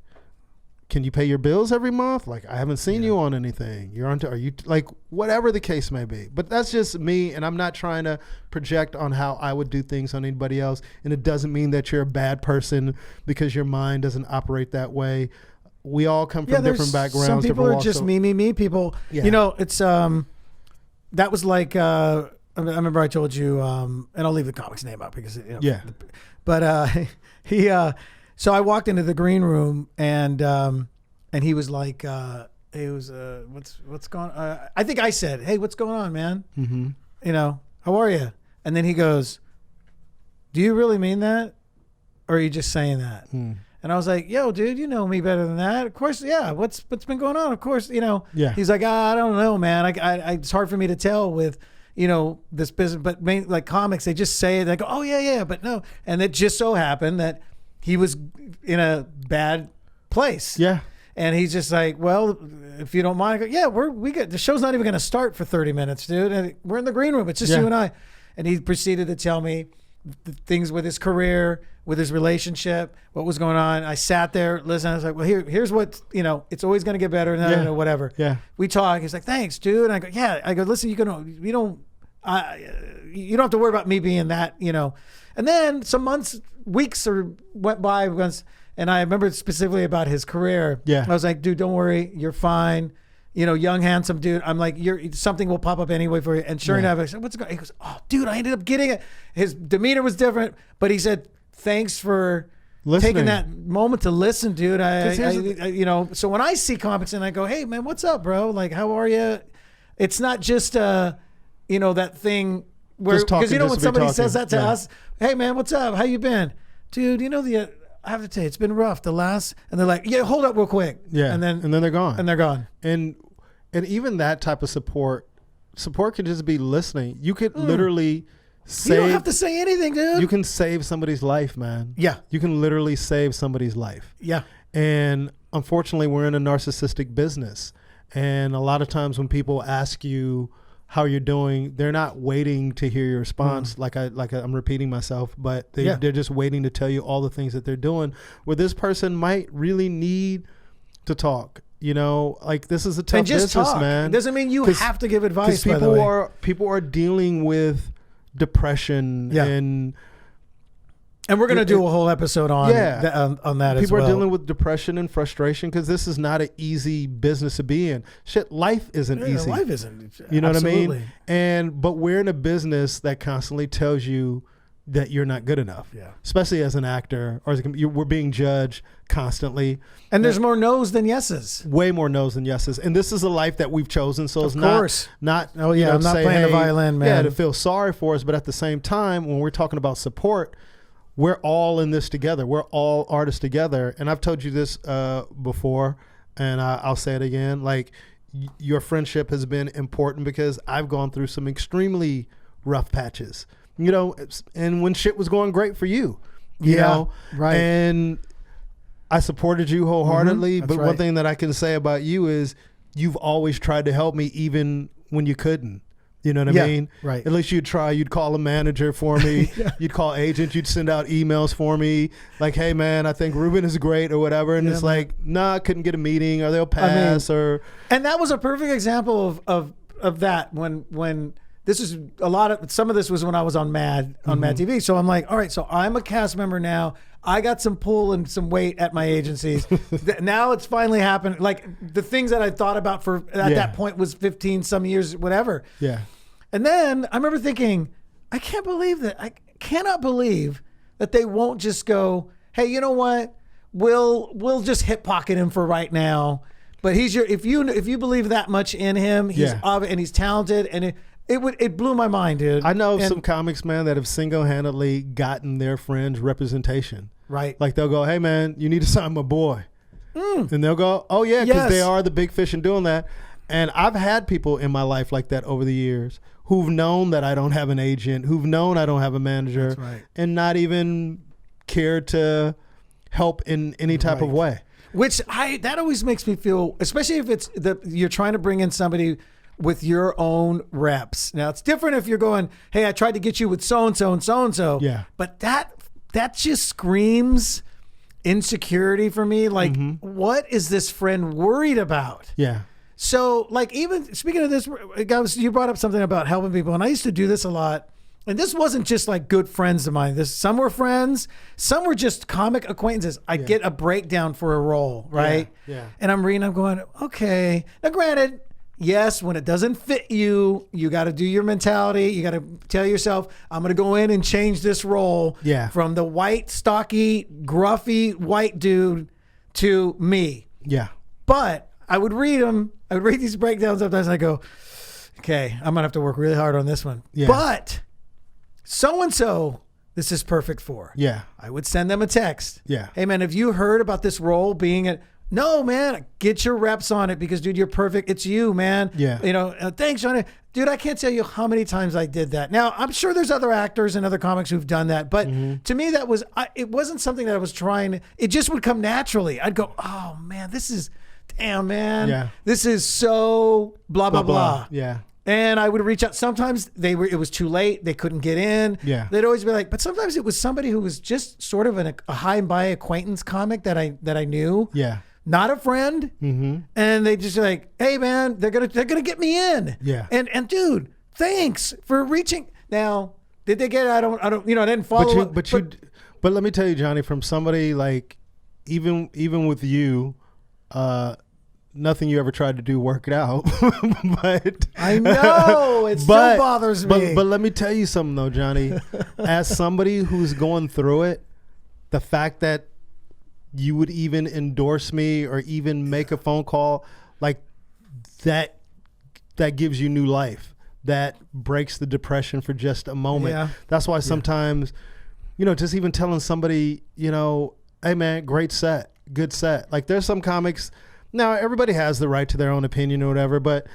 can you pay your bills every month? Like, I haven't seen you on anything. Are you like, whatever the case may be. But that's just me, and I'm not trying to project on how I would do things on anybody else. And it doesn't mean that you're a bad person because your mind doesn't operate that way. We all come from different backgrounds. Some people are just me people. Yeah. You know, it's that was like I remember I told you, and I'll leave the comic's name out because but he so I walked into the green room and he was like what's going on? I think I said, hey, what's going on, man? Mm-hmm. You know, how are you? And then he goes, do you really mean that, or are you just saying that? And I was like, yo, dude, you know me better than that. Of course, yeah. What's been going on? Of course, you know. Yeah. He's like, I don't know, man. It's hard for me to tell with, you know, this business. But like comics, they just say it. They go, oh, yeah, but no. And it just so happened that he was in a bad place. Yeah. And he's just like, well, if you don't mind, I go, yeah, we get the show's not even going to start for 30 minutes, dude. And we're in the green room. It's just you and I. And he proceeded to tell me the things with his career, with his relationship, what was going on. I sat there, listened. I was like, well, here's what, you know, it's always going to get better, and whatever. Yeah. We talk. He's like, thanks, dude. And I go, yeah. I go, listen, you don't have to worry about me being that, you know. And then some weeks went by once, and I remember specifically about his career. Yeah. I was like, dude, don't worry, you're fine. You know, young, handsome dude. I'm like, something will pop up anyway for you. And sure enough, I said, what's going on? He goes, oh, dude, I ended up getting it. His demeanor was different, but he said, thanks for taking that moment to listen, dude. You know, so when I see comics and I go, hey, man, what's up, bro? Like, how are you? It's not just, you know, that thing where, because you know, when somebody says that to us, hey, man, what's up? How you been? Dude, you know, I have to tell you, it's been rough. And they're like, yeah, hold up real quick. Yeah. And then they're gone. And they're gone. And even that type of support can just be listening. You could literally save. You don't have to say anything, dude. You can save somebody's life, man. Yeah. You can literally save somebody's life. Yeah. And unfortunately, we're in a narcissistic business. And a lot of times when people ask you how you're doing, they're not waiting to hear your response. Like I'm repeating myself, but they're just waiting to tell you all the things that they're doing, where this person might really need to talk. You know, like, this is a tough business, man. It doesn't mean you have to give advice. Because people are dealing with depression and we're gonna do a whole episode on that as well. People are dealing with depression and frustration because this is not an easy business to be in. Shit, life isn't easy. Life isn't. You know what I mean? But we're in a business that constantly tells you that you're not good enough. Yeah. Especially as an actor, or we're being judged constantly. And there's more no's than yeses. Way more no's than yeses. And this is a life that we've chosen. So it's not oh yeah, I'm not playing the violin, man. Yeah, to feel sorry for us. But at the same time, when we're talking about support, we're all in this together. We're all artists together. And I've told you this before, and I'll say it again. Like, your friendship has been important because I've gone through some extremely rough patches. You know, and when shit was going great for you, you know, right. And I supported you wholeheartedly. But right. One thing that I can say about you is you've always tried to help me even when you couldn't. You know what I mean? Right. At least you'd try. You'd call a manager for me. You'd call agents. You'd send out emails for me. Like, hey, man, I think Ruben is great or whatever. And it's like, nah, I couldn't get a meeting, or they'll pass. And that was a perfect example of that when this is some of this was when I was on Mad TV. So I'm like, all right, so I'm a cast member now. I got some pull and some weight at my agencies. Now it's finally happened. Like, the things that I thought about at that point was 15 some years, whatever. Yeah. And then I remember thinking, I cannot believe that they won't just go, hey, you know what? We'll just hip pocket him for right now. But if you believe that much in him, and he's talented, and it blew my mind, dude. I know some comics, man, that have single-handedly gotten their friends representation. Right. Like, they'll go, hey, man, you need to sign my boy. And they'll go, oh, yeah, because they are the big fish in doing that. And I've had people in my life like that over the years who've known that I don't have an agent, who've known I don't have a manager, That's right. and not even cared to help in any type of way. Which that always makes me feel, especially if it's you're trying to bring in somebody with your own reps. Now it's different if you're going, hey, I tried to get you with so-and-so and so-and-so. Yeah. But that just screams insecurity for me. Like, what is this friend worried about? Yeah. So, like, even speaking of this, guys, you brought up something about helping people, and I used to do this a lot. And this wasn't just like good friends of mine. Some were friends, some were just comic acquaintances. I get a breakdown for a role, right? Yeah. And I'm reading, I'm going, okay. Now, granted, yes, when it doesn't fit you, you got to do your mentality. You got to tell yourself, I'm going to go in and change this role from the white, stocky, gruffy white dude to me. Yeah. But I would read them. I would read these breakdowns sometimes and I go, okay, I'm going to have to work really hard on this one. Yeah. But so-and-so, this is perfect for. Yeah. I would send them a text. Yeah. Hey, man, have you heard about this role being no, man, get your reps on it because, dude, you're perfect. It's you, man. Yeah. You know, thanks, Johnny. Dude, I can't tell you how many times I did that. Now, I'm sure there's other actors and other comics who've done that. But to me, it wasn't something that I was trying. It just would come naturally. I'd go, oh, man, damn, man. Yeah. This is so blah, blah, blah. Yeah. And I would reach out. Sometimes it was too late. They couldn't get in. Yeah. They'd always be like, but sometimes it was somebody who was just sort of a high and by acquaintance comic that I knew. Yeah. Not a friend. And they just like, hey man, they're gonna get me in. Yeah. And dude, thanks for reaching. Now, did they get it? I don't, I didn't follow up. But let me tell you, Johnny, from somebody like, even with you, nothing you ever tried to do worked out. But I know it still bothers me. But let me tell you something though, Johnny. As somebody who's going through it, the fact that you would even endorse me or even make a phone call like that gives you new life. That breaks the depression for just a moment. Yeah. That's why sometimes, just even telling somebody, hey man, great set, good set. Like there's some comics. Now, everybody has the right to their own opinion or whatever, but,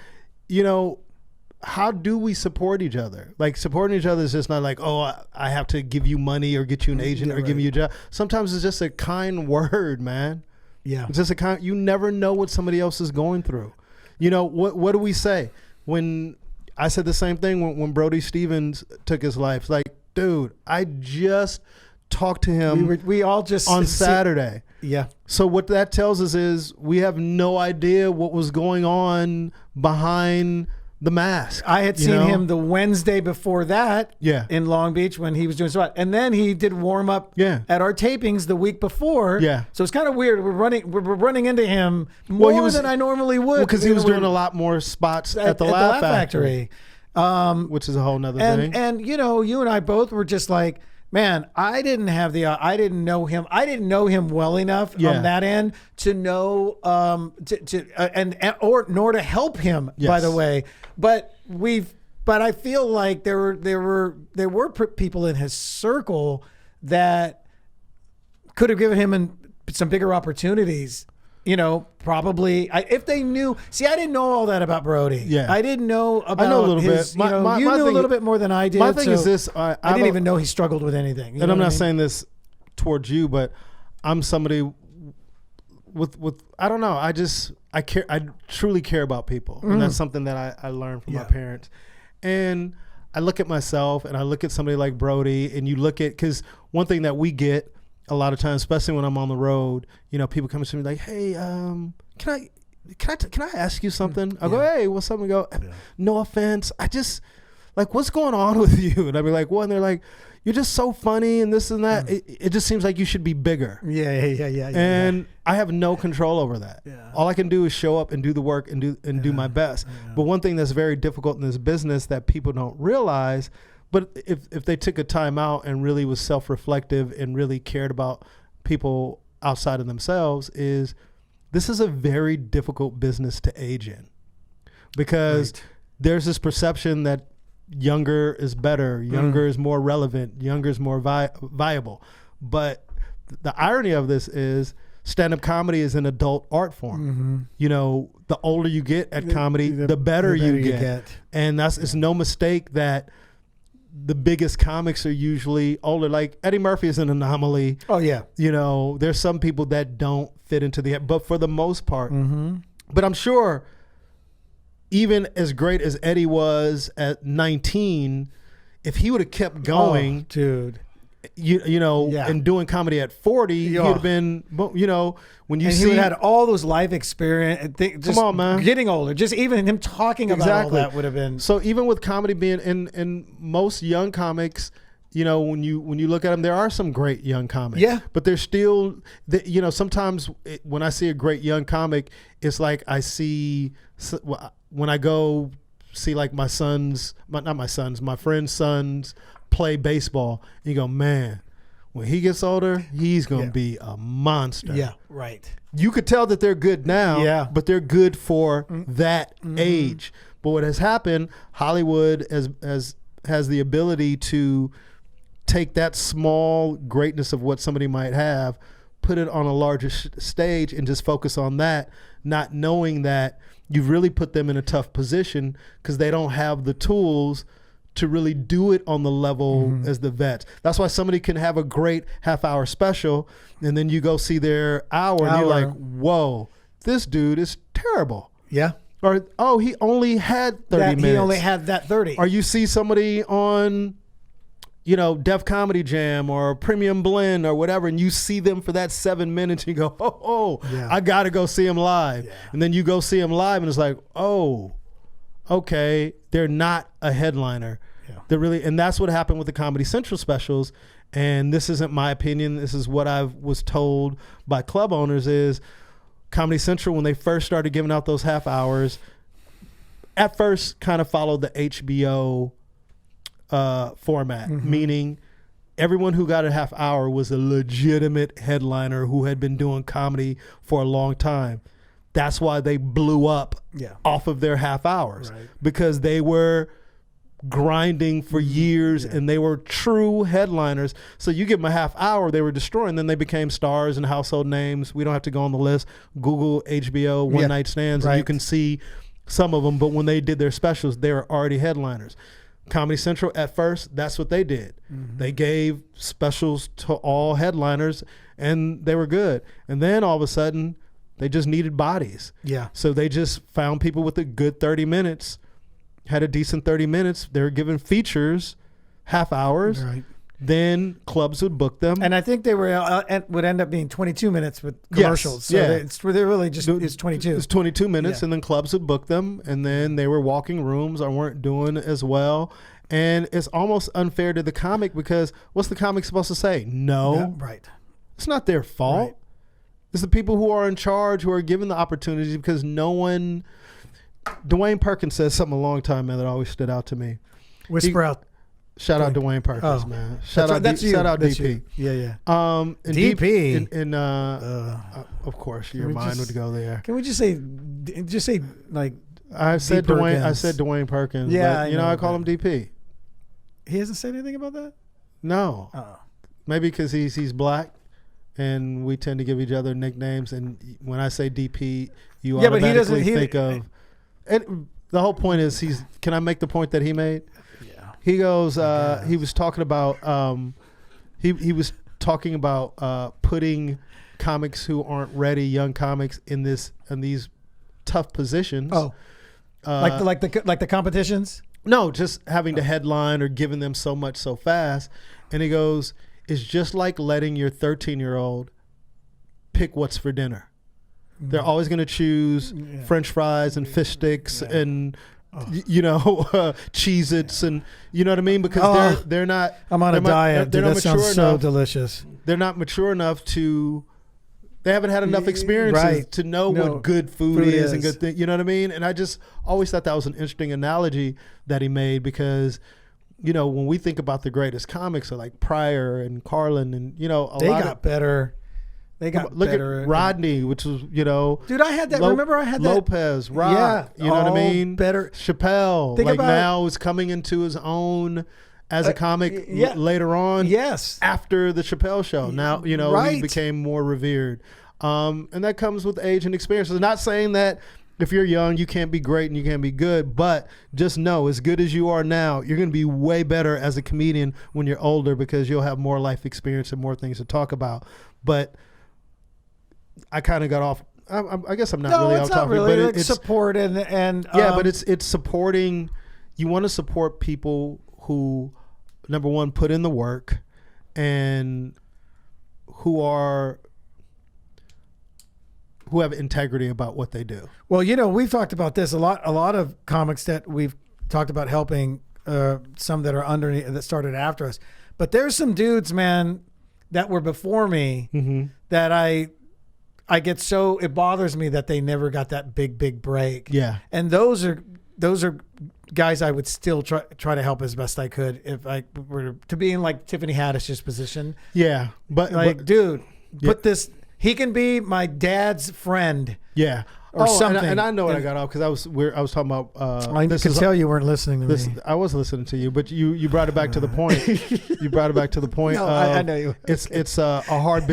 how do we support each other? Like, supporting each other is just not like, oh, I have to give you money or get you an agent or give you a job. Sometimes it's just a kind word, man. Yeah. It's just you never know what somebody else is going through. What do we say? When I said the same thing when Brody Stevens took his life. It's like, dude, I just talked to him we all just on Saturday. Yeah. So what that tells us is we have no idea what was going on behind the mask. I had seen him the Wednesday before that in Long Beach when he was doing SWAT. And then he did warm up at our tapings the week before. Yeah. So it's kind of weird. We're running into him more than I normally would. Because he was doing a lot more spots at the Laugh Factory. Which is a whole nother thing. And you and I both were just like, man, I didn't know him well enough on that end to know, nor to help him, by the way. But I feel like there were people in his circle that could have given him some bigger opportunities. Probably if they knew. See, I didn't know all that about Brody. Yeah, I didn't know about. I know a little bit. You knew a little bit more than I did. My thing is this: I didn't even know he struggled with anything. And I'm not saying this towards you, but I'm somebody with I don't know. I care. I truly care about people, and that's something that I learned from my parents. And I look at myself, and I look at somebody like Brody, and you look at because one thing that we get a lot of times, especially when I'm on the road, people come to me like, "Hey, can I ask you something?" I go, "Hey, what's up?" And go, "No offense, I just like what's going on with you?" And I'd be like, "What?" And they're like, "You're just so funny and this and that. It just seems like you should be bigger." Yeah. And I have no control over that. Yeah. All I can do is show up and do the work and do my best. Yeah. But one thing that's very difficult in this business that people don't realize. But if they took a time out and really was self-reflective and really cared about people outside of themselves, is this is a very difficult business to age in, because there's this perception that younger is better, younger is more relevant, younger is more viable. But the irony of this is stand-up comedy is an adult art form. The older you get at comedy, the better you get. And it's no mistake that the biggest comics are usually older. Like Eddie Murphy is an anomaly. Oh yeah. You know, there's some people that don't fit into but for the most part, but I'm sure even as great as Eddie was at 19, if he would have kept going, dude, and doing comedy at 40, he would have been, when you see, he had all those life experience. Come on, man. Getting older, just even him talking about all that would have been. So even with comedy being in most young comics, when you look at them, there are some great young comics. Yeah. But there's still, sometimes when I see a great young comic, it's like I see, when I go see like my friend's sons play baseball, and you go, man, when he gets older, he's going to be a monster. Yeah, right. You could tell that they're good now, but they're good for that age. But what has happened, Hollywood has the ability to take that small greatness of what somebody might have, put it on a larger stage and just focus on that, not knowing that you've really put them in a tough position because they don't have the tools to really do it on the level as the vets. That's why somebody can have a great half-hour special, and then you go see their hour, and you're like, whoa, this dude is terrible. Yeah. Or, oh, he only had 30 minutes. He only had that 30. Or you see somebody on, Def Comedy Jam or Premium Blend or whatever, and you see them for that 7 minutes, and you go, I got to go see him live. Yeah. And then you go see him live, and it's like, oh, okay, they're not a headliner. Yeah. They're really, and that's what happened with the Comedy Central specials. And this isn't my opinion. This is what I was told by club owners is Comedy Central, when they first started giving out those half hours, at first kind of followed the HBO format, meaning everyone who got a half hour was a legitimate headliner who had been doing comedy for a long time. That's why they blew up off of their half hours, because they were grinding for years and they were true headliners. So you give them a half hour, they were destroying, then they became stars and household names. We don't have to go on the list. Google HBO one night stands and you can see some of them, but when they did their specials, they were already headliners. Comedy Central at first, that's what they did. They gave specials to all headliners and they were good. And then all of a sudden they just needed bodies. Yeah. So they just found people with a good 30 minutes, had a decent 30 minutes. They were given features, half hours. Right. Then clubs would book them. And I think they were would end up being 22 minutes with commercials. Yes. So they're really just, it's 22. It's 22 minutes and then clubs would book them and then they were walking rooms or weren't doing as well. And it's almost unfair to the comic because what's the comic supposed to say? No. Yeah, right. It's not their fault. Right. It's the people who are in charge who are given the opportunities because no one. Dwayne Perkins says something a long time, man, that always stood out to me. Whisper out. Shout out Dwayne Perkins, man. Shout out DP. Yeah. And DP. And of course, your mind would go there. Can we just say like? I said Dwayne Perkins. Yeah, but, I call him DP. He hasn't said anything about that. No. Maybe because he's black. And we tend to give each other nicknames. And when I say DP, you automatically think of. And the whole point is, can I make the point that he made? Yeah. He goes. He was talking about. He was talking about putting comics who aren't ready, young comics, in these tough positions. Oh, like the competitions. No, just having to headline or giving them so much so fast. And he goes, it's just like letting your 13-year-old pick what's for dinner. They're always going to choose French fries and fish sticks and, Cheez-Its and, you know what I mean? Because they're not. I'm on a diet. That sounds so delicious. They're not mature enough to. They haven't had enough experiences to know what good food is and good things. You know what I mean? And I just always thought that was an interesting analogy that he made because, when we think about the greatest comics, are like Pryor and Carlin and, they got better. They got look better. At Rodney, which was, Dude, I had that. Remember I had that? Lopez, Rock, you know what I mean? Better. Chappelle, now is coming into his own as a comic later on. Yes. After the Chappelle show. Now, he became more revered. And that comes with age and experience. I'm not saying that if you're young, you can't be great and you can't be good, but just know, as good as you are now, you're going to be way better as a comedian when you're older because you'll have more life experience and more things to talk about. But I kind of got off. I guess I'm not really off topic. Really, but like it's support and yeah, but it's supporting. You want to support people who, number one, put in the work, and who have integrity about what they do. Well, we've talked about this a lot. A lot of comics that we've talked about helping, some that are underneath that started after us. But there's some dudes, man, that were before me that I get so, it bothers me that they never got that big break. Yeah. And those are guys I would still try to help as best I could if I were to be in like Tiffany Haddish's position. Yeah. But dude, put this, he can be my dad's friend. Yeah. Or something. And I know what I got off because I was talking about. I could tell you weren't listening to me. I was listening to you, but you brought it back to the point. You brought it back to the point. No, I know you. It's a hard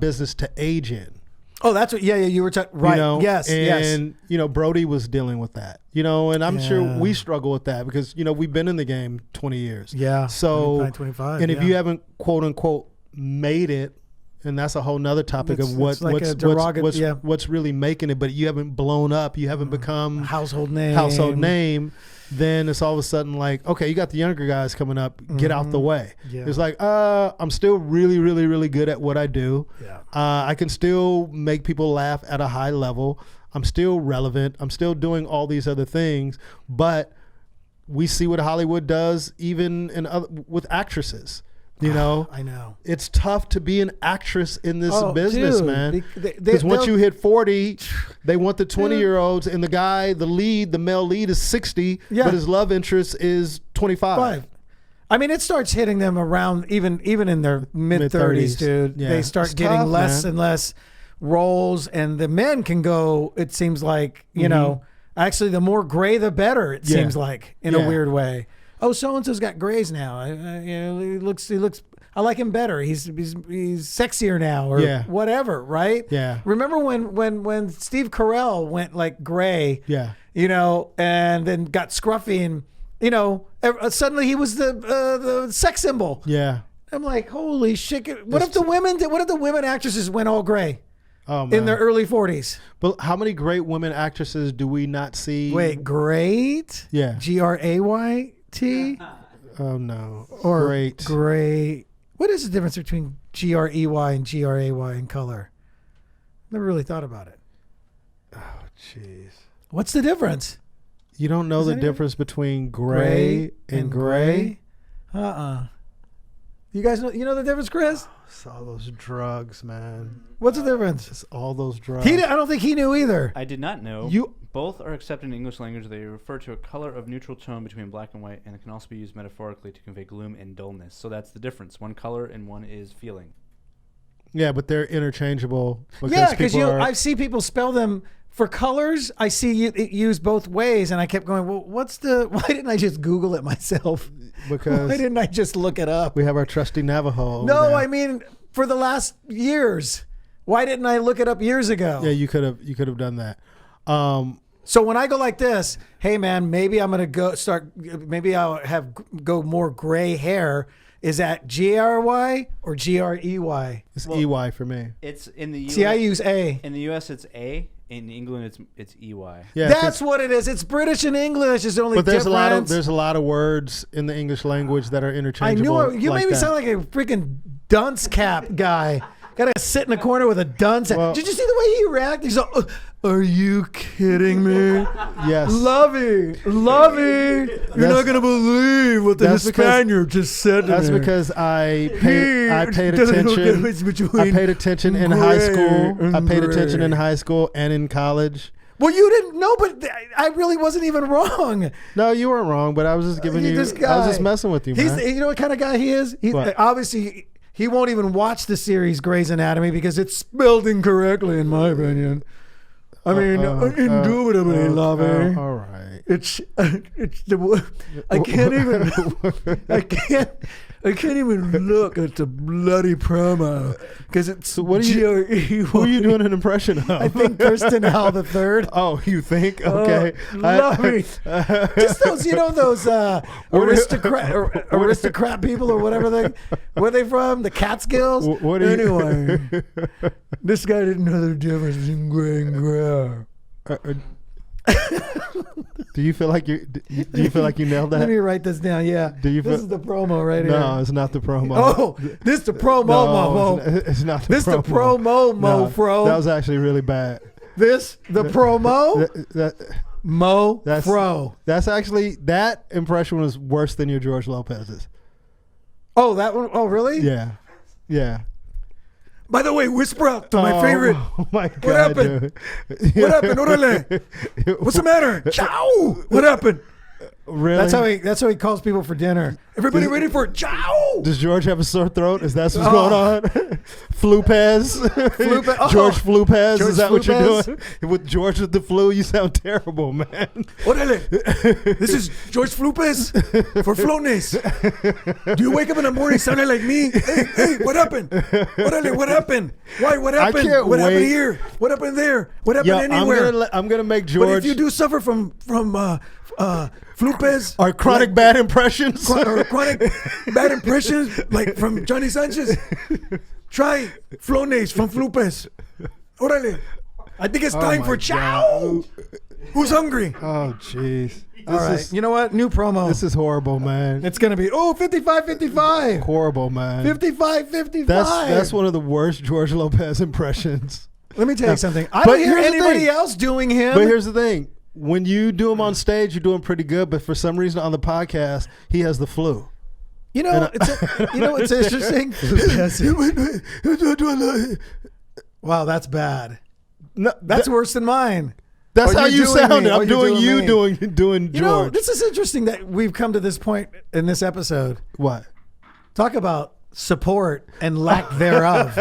business to age in. Oh, that's what. Yeah. You were talking. Right. Yes. And Brody was dealing with that. And I'm sure we struggle with that because we've been in the game 20 years. Yeah. So 25. And if you haven't quote unquote made it. And that's a whole nother topic of what's really making it, but you haven't blown up, you haven't become household name. Then it's all of a sudden like, okay, you got the younger guys coming up, get out the way. Yeah. It's like, I'm still really, really, really good at what I do. Yeah. I can still make people laugh at a high level. I'm still relevant. I'm still doing all these other things, but we see what Hollywood does even with actresses. I know. It's tough to be an actress in this business, dude. man. Because once you hit 40, they want the 20-year-olds, and the male lead is 60, but his love interest is 25. I mean, it starts hitting them around even in their mid-30s, dude. Yeah. They start getting less and less roles, and the men can go, it seems like, actually the more gray, the better, it seems like, in a weird way. Oh, so-and-so's got grays now. He looks. I like him better. He's sexier now, or whatever, right? Yeah. Remember when Steve Carell went like gray? Yeah. And then got scruffy, and suddenly he was the sex symbol. Yeah. I'm like, holy shit! What if the women actresses went all gray? Oh, man. In their early 40s. But how many great women actresses do we not see? Wait, great? Yeah. GRAYT? Oh no. Or great. What is the difference between GREY and GRAY in color? Never really thought about it. Oh jeez. What's the difference? You don't know the difference between gray and gray? You guys know the difference, Chris? It's all those drugs, man. What's the difference? It's all those drugs. I don't think he knew either. I did not know. Both are accepted in English language. They refer to a color of neutral tone between black and white, and it can also be used metaphorically to convey gloom and dullness. So that's the difference. One color and one is feeling. Yeah, but they're interchangeable. Because I see people spell them for colors. I see it used both ways, and I kept going, well, why didn't I just Google it myself? Because why didn't I just look it up? We have our trusty Navajo. No, I mean for the last years. Why didn't I look it up years ago? Yeah, you could have done that. So when I go like this, hey man, maybe I'm gonna maybe I'll go more gray hair. Is that GRY or GREY? It's EY for me. It's in the US. See, I use A. In the US, it's A. In England, it's EY. Yeah, that's what it is. It's British and English is the only difference. But there's a lot of words in the English language that are interchangeable. I knew you made me sound like a freaking dunce cap guy. Gotta sit in a corner with a dunce. Did you see the way he reacted? He's like, are you kidding me? Yes. Lovey. You're not gonna believe what the Spaniard just said to me. That's because I paid attention. I paid attention in high school. I paid attention in high school and in college. Well, you didn't know, but I really wasn't even wrong. No, you weren't wrong, but I was just giving you. I was just messing with you, man. You know what kind of guy he is? Obviously. He won't even watch the series Grey's Anatomy because it's spelled incorrectly, in my opinion. I mean, indubitably, Lovey. All right. It's the I can't even look at the bloody promo because it's so what are you? Who are you doing an impression of? I think Kirsten Howell the third. Oh, you think? Okay, Lovey. Just those, those aristocrat people or whatever they. Where are they from? The Catskills. Anyway, this guy didn't know the difference between gray and gray. Do you feel like you nailed that? Let me write this down. Yeah. This is the promo right here. No, it's not the promo. Oh, this is the promo, no, it's not the this promo. The promo, no, Fro. That was actually really bad. The promo, Fro. That's actually, that impression was worse than your George Lopez's. Oh, that one? Oh, really? Yeah. Yeah. By the way, whisper out to my favorite. Oh my God, what happened? Dude. What happened? Orale. What's the matter? Ciao. What happened? Really? That's how he calls people for dinner. Everybody ready for it? Ciao. Does George have a sore throat? Is that what's going on? Flupez? George Flupez? Is that what you're doing? With George with the flu, you sound terrible, man. Orale. This is George Flupez for Flones. Do you wake up in the morning sounding like me? Hey, what happened? Orale, what happened? Why? What happened? I can't what wait. happened here? What happened there? What happened anywhere? I'm gonna make George. But if you do suffer from Flupez or chronic bad impressions, or chronic bad impressions like from Johnny Sanchez, try Flones from Flupez. Orale. I think it's time for Ciao. Who's hungry? Oh, jeez. All right. You know what? New promo. This is horrible, man. It's going to be, 55-55. Horrible, man. 55-55. That's one of the worst George Lopez impressions. Let me tell you something. I don't hear anybody else doing him. But here's the thing. When you do him on stage, you're doing pretty good. But for some reason on the podcast, he has the flu. It's interesting. Wow, that's bad. No, that's worse than mine. That's how you sounded. I'm doing you doing George. This is interesting that we've come to this point in this episode. What? Talk about support and lack thereof.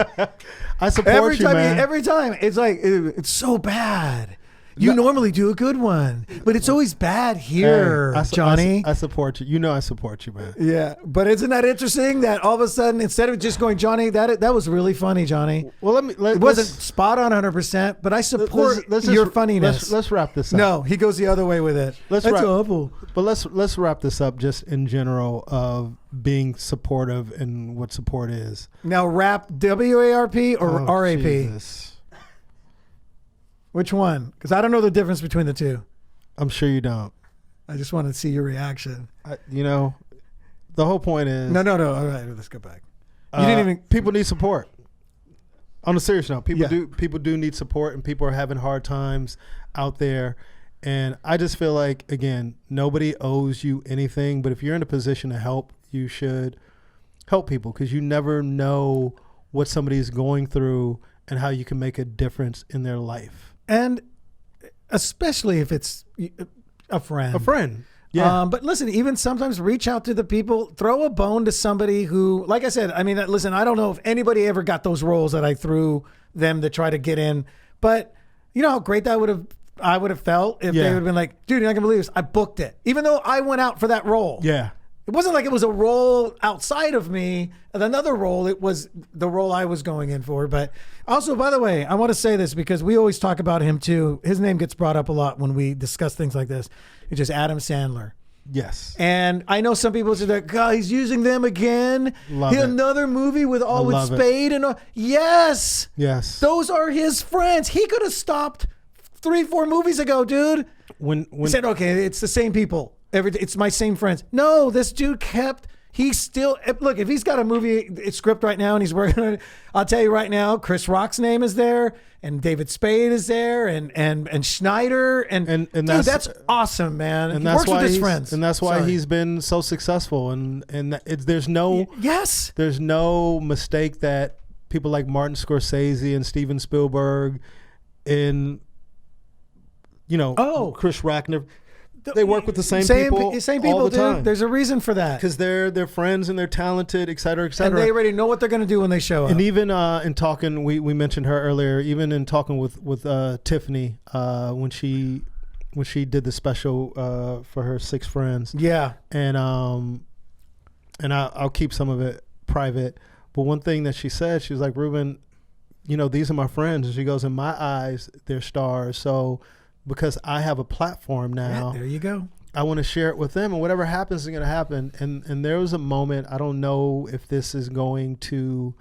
I support you, man. Every time. It's like, it's so bad. You normally do a good one, but it's always bad here, Johnny. I support you. You know I support you, man. Yeah, but isn't that interesting that all of a sudden, instead of just going, Johnny, that was really funny, Johnny. Well, it wasn't spot on 100%, but I support your funniness. Let's wrap this up. No, he goes the other way with it. That's awful. But let's wrap this up just in general of being supportive and what support is. Now, rap, W-A-R-P or R-A-P? Jesus. Which one? Because I don't know the difference between the two. I'm sure you don't. I just want to see your reaction. The whole point is... No. All right, let's go back. People need support. On a serious note, people do need support, and people are having hard times out there. And I just feel like, again, nobody owes you anything, but if you're in a position to help, you should help people because you never know what somebody's going through and how you can make a difference in their life. And especially if it's a friend. A friend. Yeah. But listen, even sometimes reach out to the people, throw a bone to somebody who, like I said, listen, I don't know if anybody ever got those roles that I threw them to try to get in, but you know how great I would have felt if they would have been like, dude, you're not gonna believe this. I booked it. Even though I went out for that role. Yeah. It wasn't like it was a role outside of me, another role. It was the role I was going in for. But also, by the way, I want to say this because we always talk about him too. His name gets brought up a lot when we discuss things like this. It's just Adam Sandler. Yes. And I know some people say that, God, he's using them again. Another movie with Spade and all. Yes. Yes. Those are his friends. He could have stopped 3-4 movies ago, dude. When he said, okay, it's the same people. It's my same friends. No, this dude he's still, look, if he's got a movie script right now and he's working on it, I'll tell you right now, Chris Rock's name is there and David Spade is there and Schneider and dude, that's awesome, man. And he works with his friends. And that's why he's been so successful. And there's no mistake that people like Martin Scorsese and Steven Spielberg and, Chris Rock, They work with the same people. Same people, all the time. dude. There's a reason for that. Because they're friends and they're talented, et cetera, et cetera. And they already know what they're going to do when they show up. And even in talking, we mentioned her earlier. Even in talking with Tiffany when she did the special for her 6 friends. Yeah. And I'll keep some of it private. But one thing that she said, she was like, Ruben, these are my friends. And she goes, in my eyes, they're stars. So because I have a platform now, there you go. I want to share it with them, and whatever happens is going to happen. And there was a moment, I don't know if this is going to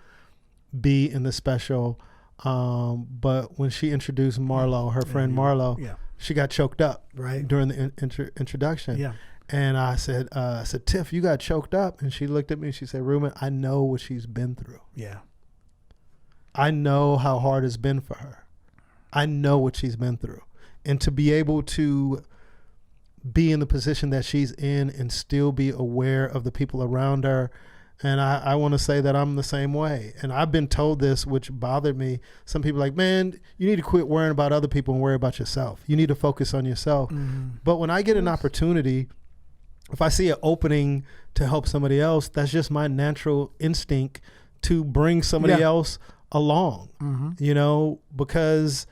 be in the special, but when she introduced Marlo, her friend Marlo, she got choked up during the introduction. Yeah. And I said, Tiff, you got choked up. And she looked at me and she said, Ruben, I know what she's been through. Yeah. I know how hard it's been for her. I know what she's been through. And to be able to be in the position that she's in and still be aware of the people around her. And I want to say that I'm the same way. And I've been told this, which bothered me. Some people are like, man, you need to quit worrying about other people and worry about yourself. You need to focus on yourself. Mm-hmm. But when I get an opportunity, if I see an opening to help somebody else, that's just my natural instinct to bring somebody else along, because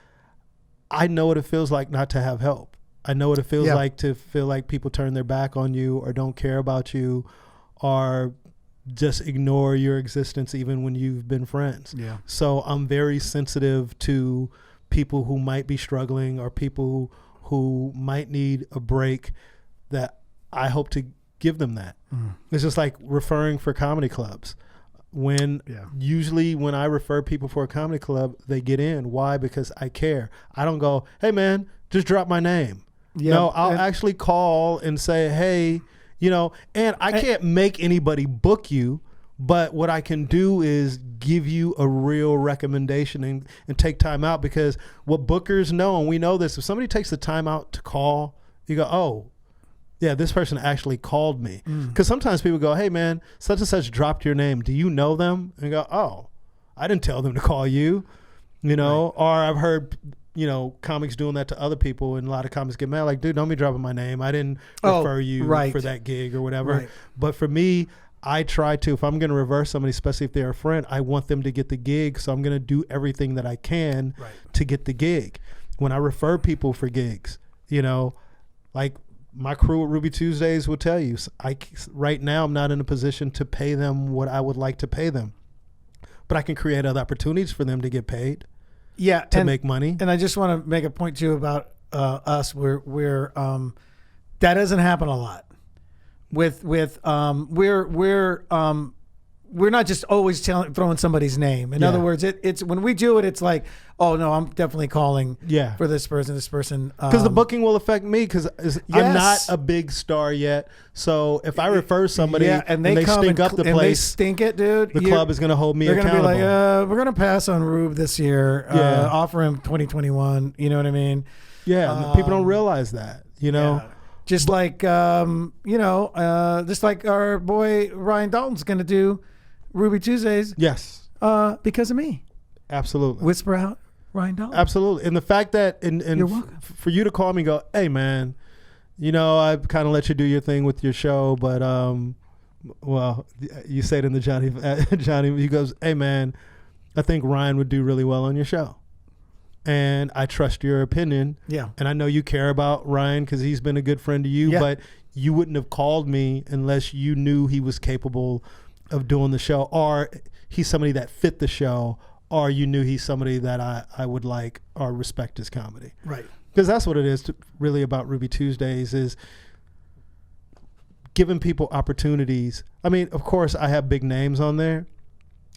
I know what it feels like not to have help. I know what it feels like to feel like people turn their back on you or don't care about you or just ignore your existence even when you've been friends. Yeah. So I'm very sensitive to people who might be struggling or people who might need a break, that I hope to give them that. It's just like referring for comedy clubs. Usually when I refer people for a comedy club, they get in. Why? Because I care. I don't go, hey man, just drop my name. No, I'll actually call and say, hey, and I can't make anybody book you, but what I can do is give you a real recommendation and take time out, because what bookers know, and we know this, if somebody takes the time out to call, you go, oh, yeah, this person actually called me. Because sometimes people go, hey, man, such and such dropped your name. Do you know them? And you go, oh, I didn't tell them to call you, Or I've heard, comics doing that to other people, and a lot of comics get mad, like, dude, don't be dropping my name. I didn't refer you for that gig or whatever. Right. But for me, I try to, if I'm going to reverse somebody, especially if they're a friend, I want them to get the gig. So I'm going to do everything that I can to get the gig. When I refer people for gigs, like, my crew at Ruby Tuesdays will tell you, right now I'm not in a position to pay them what I would like to pay them, but I can create other opportunities for them to get paid. Yeah, to make money. And I just want to make a point too about us. We're that doesn't happen a lot. We're not just always throwing somebody's name. In other words, it's when we do it, it's like, oh no, I'm definitely calling for this person. Because the booking will affect me, because I'm not a big star yet. So if I refer somebody and they stink up the place, and they stink it, dude, the club is going to hold me accountable. They're going to be like, we're going to pass on Rube this year. Offer him 2021. You know what I mean? Yeah, people don't realize that. Just like just like our boy Ryan Dalton's going to do Ruby Tuesdays. Yes. Because of me. Absolutely. Whisper out Ryan Dalton. Absolutely. And the fact that You're welcome. For you to call me and go, hey man, I kind of let you do your thing with your show, but well, you say it in the Johnny, he goes, hey man, I think Ryan would do really well on your show. And I trust your opinion. Yeah. And I know you care about Ryan because he's been a good friend to you, but you wouldn't have called me unless you knew he was capable of doing the show, or he's somebody that fit the show, or you knew he's somebody that I would like or respect his comedy. Right. Because that's what it is really about Ruby Tuesdays, is giving people opportunities. I mean, of course, I have big names on there,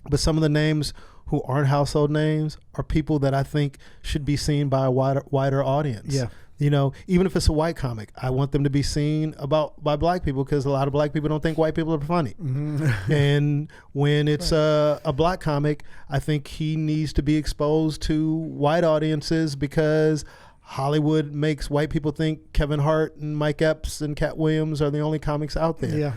but some of the names who aren't household names are people that I think should be seen by a wider audience. Yeah. Even if it's a white comic, I want them to be seen by black people, because a lot of black people don't think white people are funny. Mm-hmm. And when it's a black comic, I think he needs to be exposed to white audiences, because Hollywood makes white people think Kevin Hart and Mike Epps and Cat Williams are the only comics out there. Yeah.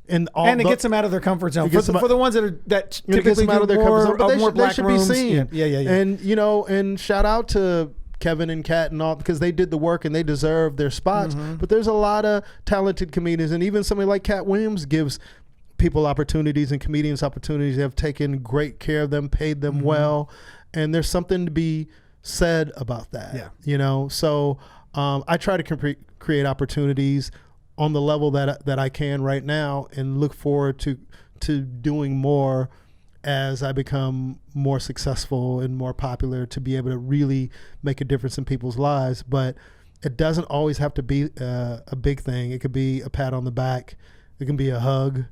And it gets them out of their comfort zone. For the ones that typically do more black rooms. They should be seen. Yeah. And, and shout out to Kevin and Kat and all, because they did the work and they deserve their spots. But there's a lot of talented comedians, and even somebody like Cat Williams gives people opportunities and comedians opportunities. They have taken great care of them, paid them well, and there's something to be said about that. Yeah. You know, so I try to create opportunities on the level that I can right now, and look forward to doing more as I become more successful and more popular, to be able to really make a difference in people's lives. But it doesn't always have to be a big thing. It could be a pat on the back. It can be a hug.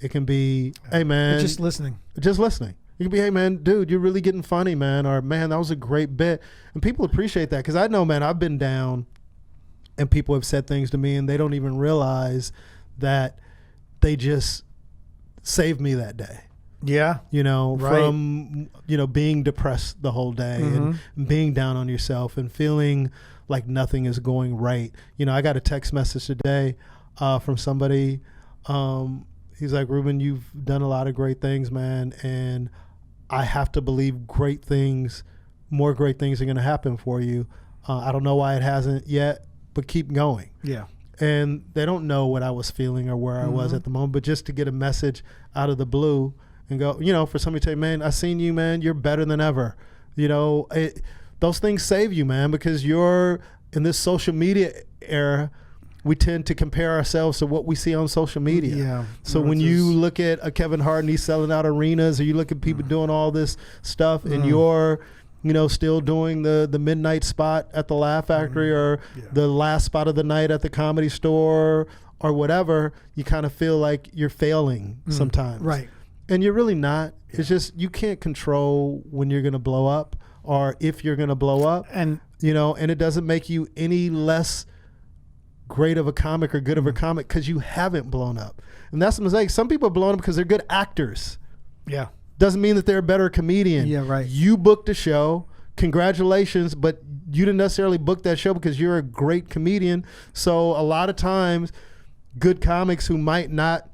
It can be, hey man. Or just listening. Just listening. It can be, hey man, dude, you're really getting funny, man. Or man, that was a great bit. And people appreciate that, because I know, man, I've been down and people have said things to me and they don't even realize that they just saved me that day. Yeah. You know, right. From, you know, being depressed the whole day and being down on yourself and feeling like nothing is going right. You know, I got a text message today from somebody. He's like, Ruben, you've done a lot of great things, man. And I have to believe more great things are going to happen for you. I don't know why it hasn't yet, but keep going. Yeah. And they don't know what I was feeling or where I was at the moment, but just to get a message out of the blue and go, you know, for somebody to say, man, I seen you, man, you're better than ever. You know, those things save you, man, because you're in this social media era. We tend to compare ourselves to what we see on social media. Yeah. So when you look at a Kevin Hart and he's selling out arenas, or you look at people doing all this stuff and you're, you know, still doing the midnight spot at the Laugh Factory or the last spot of the night at the Comedy Store or whatever, you kind of feel like you're failing sometimes. Right. And you're really not. It's just you can't control when you're going to blow up or if you're going to blow up. And, you know, and it doesn't make you any less great of a comic or good of a comic because you haven't blown up. And that's the mistake. Some people are blown up because they're good actors. Yeah. Doesn't mean that they're a better comedian. Yeah, right. You booked a show. Congratulations, but you didn't necessarily book that show because you're a great comedian. So a lot of times, good comics who might not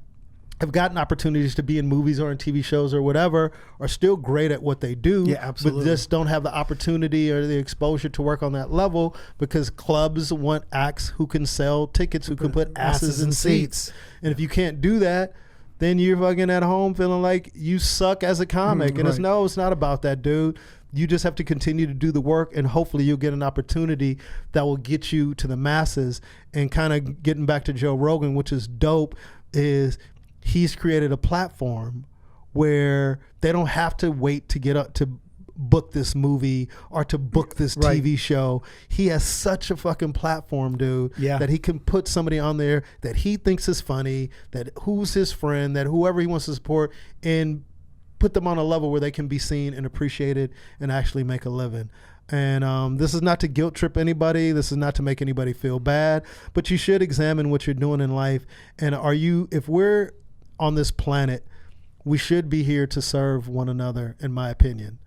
have gotten opportunities to be in movies or in TV shows or whatever are still great at what they do. Yeah, absolutely. But just don't have the opportunity or the exposure to work on that level because clubs want acts who can sell tickets, who can put asses in seats. And if you can't do that, then you're fucking at home feeling like you suck as a comic. And it's not about that, dude. You just have to continue to do the work, and hopefully you'll get an opportunity that will get you to the masses. And kind of getting back to Joe Rogan, which is dope, is he's created a platform where they don't have to wait to get up to book this movie or to book this TV show. He has such a fucking platform, dude, that he can put somebody on there that he thinks is funny, that who's his friend, that whoever he wants to support, and put them on a level where they can be seen and appreciated and actually make a living. And this is not to guilt trip anybody. This is not to make anybody feel bad, but you should examine what you're doing in life. And if we're on this planet, we should be here to serve one another, in my opinion.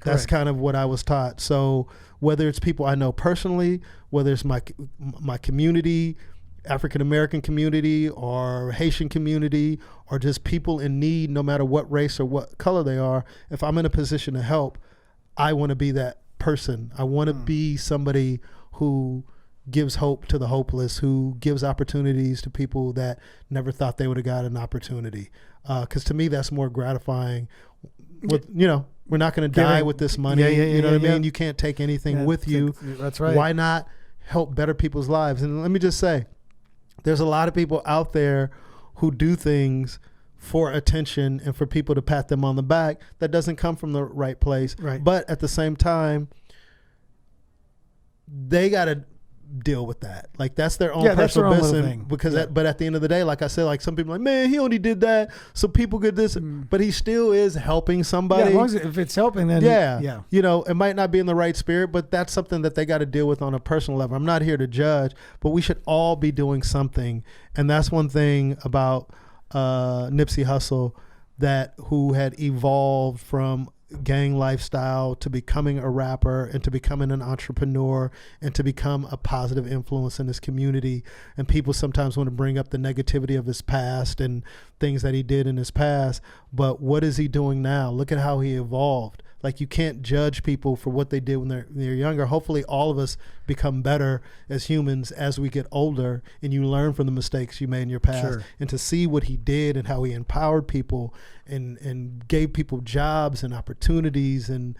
That's kind of what I was taught. So whether it's people I know personally, whether it's my community, African-American community or Haitian community, or just people in need, no matter what race or what color they are, if I'm in a position to help, I want to be that person. I want to be somebody who gives hope to the hopeless, who gives opportunities to people that never thought they would have got an opportunity. Because to me, that's more gratifying. We're not going to die with this money. You know what I mean? You can't take anything with you. That's right. Why not help better people's lives? And let me just say, there's a lot of people out there who do things for attention and for people to pat them on the back that doesn't come from the right place. Right. But at the same time, they got to deal with that. Like that's their own personal business. Because but at the end of the day, like I said, like some people are like, man, he only did that so people could this, but he still is helping somebody. Yeah, as long as if it's helping, then yeah. You know, it might not be in the right spirit, but that's something that they got to deal with on a personal level. I'm not here to judge, but we should all be doing something. And that's one thing about Nipsey Hussle, who had evolved from gang lifestyle to becoming a rapper and to becoming an entrepreneur and to become a positive influence in his community. And people sometimes want to bring up the negativity of his past and things that he did in his past, but what is he doing now? Look at how he evolved. Like, you can't judge people for what they did when they're younger. Hopefully all of us become better as humans as we get older, and you learn from the mistakes you made in your past. Sure. And to see what he did and how he empowered people and gave people jobs and opportunities and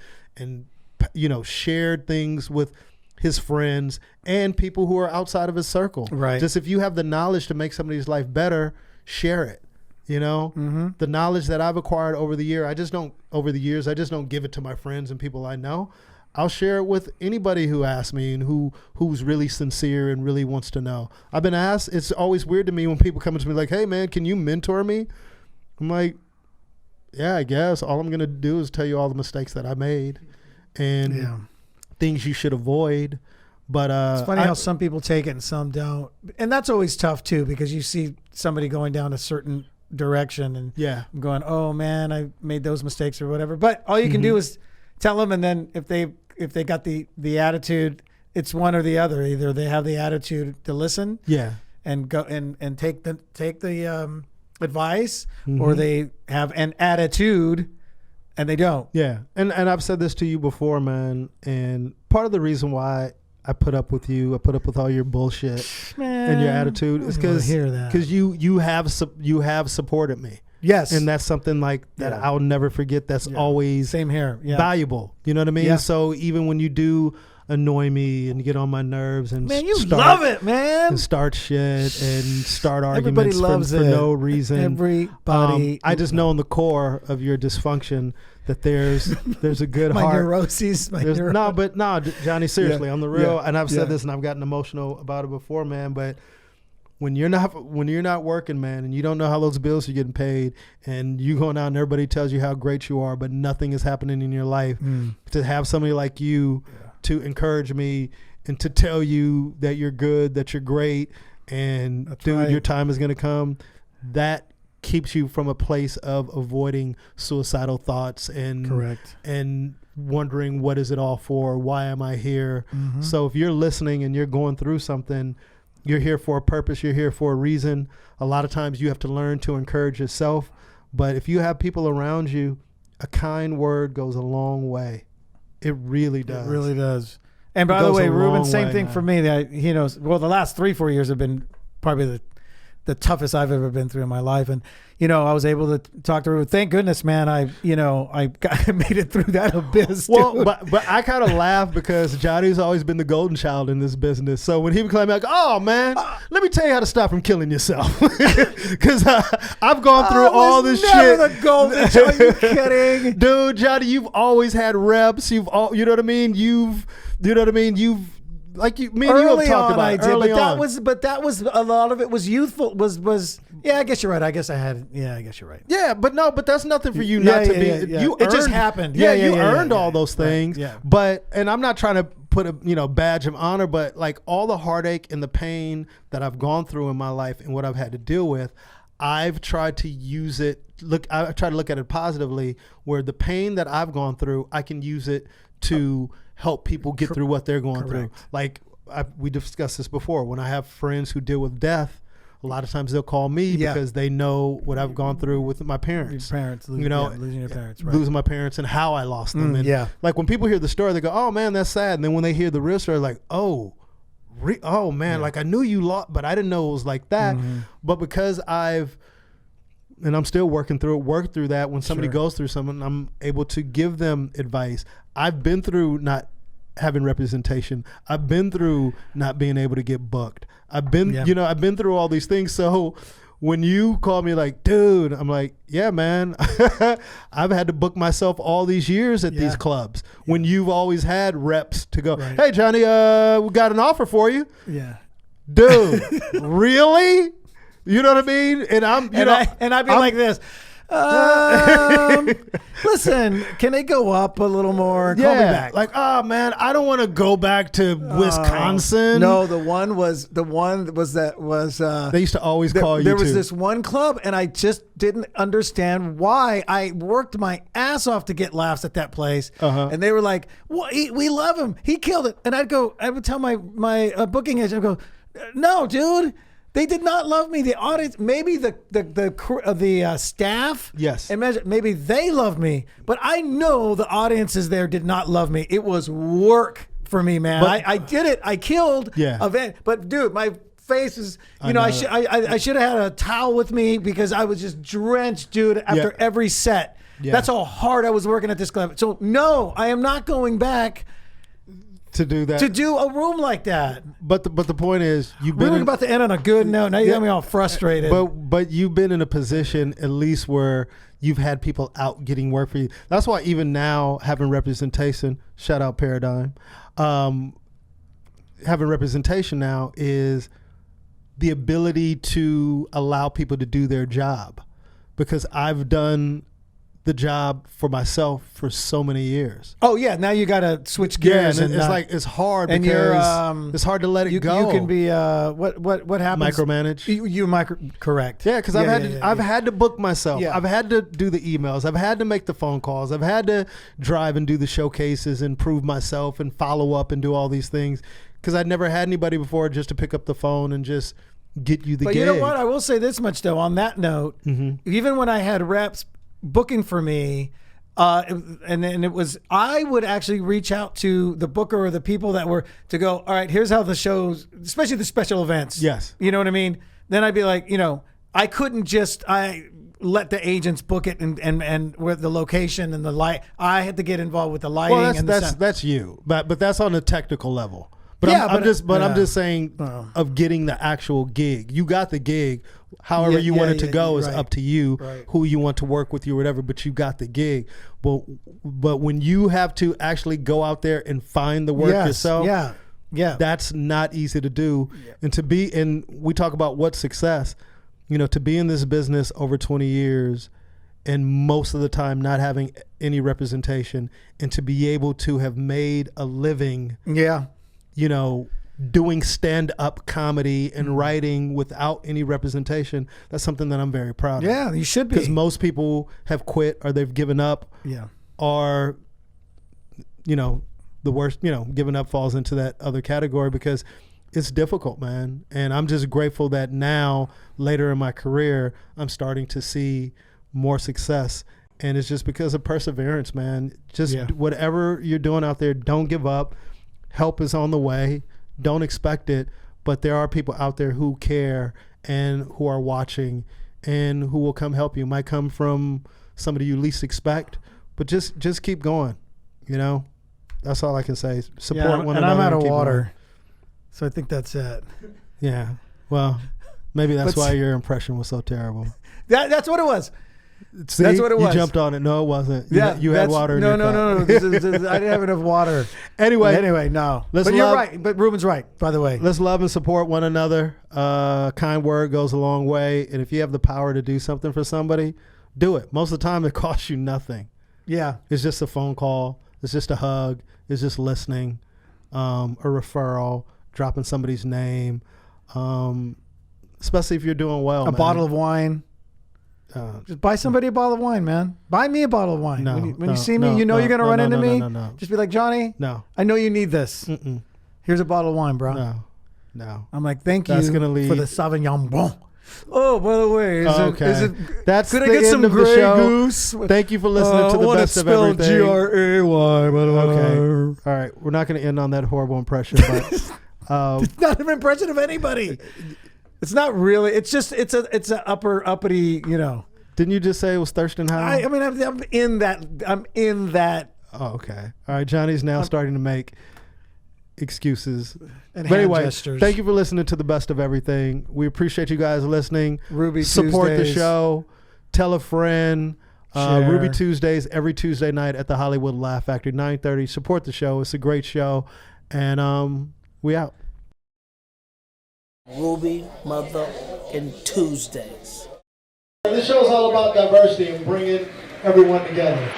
shared things with his friends and people who are outside of his circle. Right. Just if you have the knowledge to make somebody's life better, share it. The knowledge that I've acquired over the years, I just don't give it to my friends and people I know. I'll share it with anybody who asks me and who's really sincere and really wants to know. I've been asked, it's always weird to me when people come up to me like, hey man, can you mentor me? I'm like, yeah, I guess. All I'm going to do is tell you all the mistakes that I made and things you should avoid. But it's funny how some people take it and some don't. And that's always tough too, because you see somebody going down a certain direction and I'm going, oh man, I made those mistakes or whatever. But all you can do is tell them, and then if they got the attitude, it's one or the other. Either they have the attitude to listen, and go and take the advice, or they have an attitude and they don't. Yeah, and I've said this to you before, man. And part of the reason why I put up with you, I put up with all your bullshit and your attitude is because you have supported me. Yes. And that's something like that I'll never forget. That's always same here. Valuable. You know what I mean? Yeah. So even when you do annoy me and get on my nerves and love it, man. And start shit and start arguments for no reason. Everybody. I just know in the core of your dysfunction that there's a good my heart. Neuroses. No, Johnny, seriously, on the real. And I've said this and I've gotten emotional about it before, man. But when you're not working, man, and you don't know how those bills are getting paid, and you going out and everybody tells you how great you are, but nothing is happening in your life, to have somebody like you to encourage me and to tell you that you're good, that you're great, and your time is going to come, that keeps you from a place of avoiding suicidal thoughts and wondering, what is it all for? Why am I here? So if you're listening and you're going through something, you're here for a purpose. You're here for a reason. A lot of times you have to learn to encourage yourself. But if you have people around you, a kind word goes a long way. It really does. It really does. And by the way, Ruben, same thing for me. That the last 3-4 years have been probably the toughest I've ever been through in my life. And, I was able to talk to Ruben. Thank goodness, man. I made it through that abyss. Well, but I kind of laugh because Johnny's always been the golden child in this business. So when he would claim, like, oh man, let me tell you how to stop from killing yourself. Because I've gone through all this shit. The golden child. Are you kidding? Dude, Johnny, you've always had reps. You know what I mean? Like me and you have talked about early on. That was a lot of it was youthful. Was I guess you're right. I guess you're right. Yeah, but that's nothing for you not to be. It just happened. You earned all those things. Right. But and I'm not trying to put a badge of honor, but like all the heartache and the pain that I've gone through in my life and what I've had to deal with, I've tried to use it. I try to look at it positively, where the pain that I've gone through, I can use it to help people get through what they're going through. Like we discussed this before. When I have friends who deal with death, a lot of times they'll call me because they know what I've gone through with my parents. Losing your parents, right. Losing my parents and how I lost them. Like when people hear the story, they go, "Oh man, that's sad." And then when they hear the real story, like, "Oh man, like I knew you lost, but I didn't know it was like that." But because I'm still working through that. When somebody goes through something, I'm able to give them advice. I've been through not having representation. I've been through not being able to get booked. I've been through all these things. So when you call me like, dude, I'm like, yeah, man, I've had to book myself all these years at these clubs when you've always had reps to go, hey, Johnny, we got an offer for you. Yeah. Dude, really? You know what I mean? And I'd be like this. Listen, can they go up a little more? Call me back. Like, oh man, I don't want to go back to Wisconsin. No, the one was they used to always call you. There was this one club, and I just didn't understand why. I worked my ass off to get laughs at that place, and they were like, well, we love him. He killed it. And I would tell my booking agent, I'd go, no, dude. They did not love me. The audience, maybe the staff, yes, and maybe they loved me, but I know the audiences there did not love me. It was work for me, man. I did it. I killed. Yeah. Event, but dude, my face is. I should have had a towel with me because I was just drenched, dude. After every set, that's how hard I was working at this club. So no, I am not going back. To do that, to do a room like that, but the point is, you've been about to end on a good note. Now you got me all frustrated. But you've been in a position at least where you've had people out getting work for you. That's why even now having representation, shout out Paradigm, having representation now is the ability to allow people to do their job, because I've done the job for myself for so many years. Oh yeah, now you got to switch gears. And it's like it's hard because it's hard to let it go. You can be what happens? Micromanage. Correct. Yeah, because I've had to book myself. Yeah. I've had to do the emails. I've had to make the phone calls. I've had to drive and do the showcases and prove myself and follow up and do all these things, because I'd never had anybody before just to pick up the phone and just get you the gig. But you know what? I will say this much though. On that note, even when I had reps booking for me, and it was, I would actually reach out to the booker or the people that were to go, all right, here's how the shows, especially the special events. Yes. You know what I mean? Then I'd be like, I couldn't just, let the agents book it and with the location and the light. I had to get involved with the lighting. Well, that's you, but that's on a technical level. But I'm just saying of getting the actual gig. You got the gig. However you want it to go is up to you, who you want to work with you or whatever, but you got the gig. But when you have to actually go out there and find the work yourself, that's not easy to do. Yeah. And we talk about what success, to be in this business over 20 years and most of the time not having any representation, and to be able to have made a living. Yeah. Doing stand-up comedy and writing without any representation, that's something that I'm very proud of. Yeah, you should be. Because most people have quit or they've given up. Yeah. Or, the worst, giving up falls into that other category because it's difficult, man. And I'm just grateful that now, later in my career, I'm starting to see more success. And it's just because of perseverance, man. Just whatever you're doing out there, don't give up. Help is on the way. Don't expect it, but there are people out there who care and who are watching and who will come help you. Might come from somebody you least expect, but just keep going. That's all I can say. Support one another. And I'm out of water, so I think that's it. Yeah. Well, maybe that's why your impression was so terrible. That's what it was. See, that's what it was. You jumped on it. No, it wasn't. You had water in your cup. No. I didn't have enough water. Anyway, no. You're right. But Ruben's right, by the way. Let's love and support one another. Kind word goes a long way. And if you have the power to do something for somebody, do it. Most of the time, it costs you nothing. Yeah. It's just a phone call. It's just a hug. It's just listening. A referral. Dropping somebody's name. Especially if you're doing well. A bottle of wine. Just buy somebody a bottle of wine, man. Buy me a bottle of wine. When you see me, you're going to run into me. No. Just be like, Johnny, I know you need this. Mm-mm. Here's a bottle of wine, bro. No. I'm like, thank you for the Sauvignon Blanc. Oh, by the way, that's could the I get end some of the Grey show. Goose? Thank you for listening to the best of everything. G-R-A-Y, by the way. Okay. All right. We're not going to end on that horrible impression, but it's not an impression of anybody. It's not really. It's just it's a uppity. Didn't you just say it was Thurston Howell? I'm in that. Oh, okay. All right. Johnny's now starting to make excuses. And but anyway, gestures. Thank you for listening to the best of everything. We appreciate you guys listening. Ruby support Tuesdays. The show. Tell a friend. Ruby Tuesdays every Tuesday night at the Hollywood Laugh Factory, 9:30. Support the show. It's a great show, and we out. Ruby motherfucking Tuesdays. This show is all about diversity and bringing everyone together.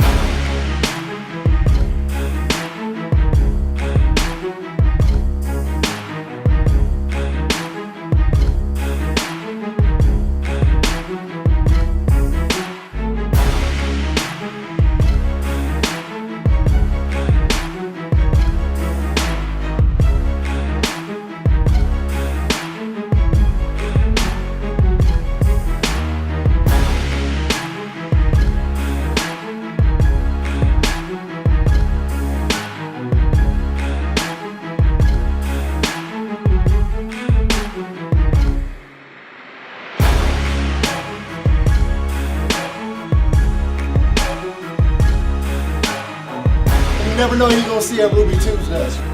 never know who you're gonna see at Ruby Tuesday.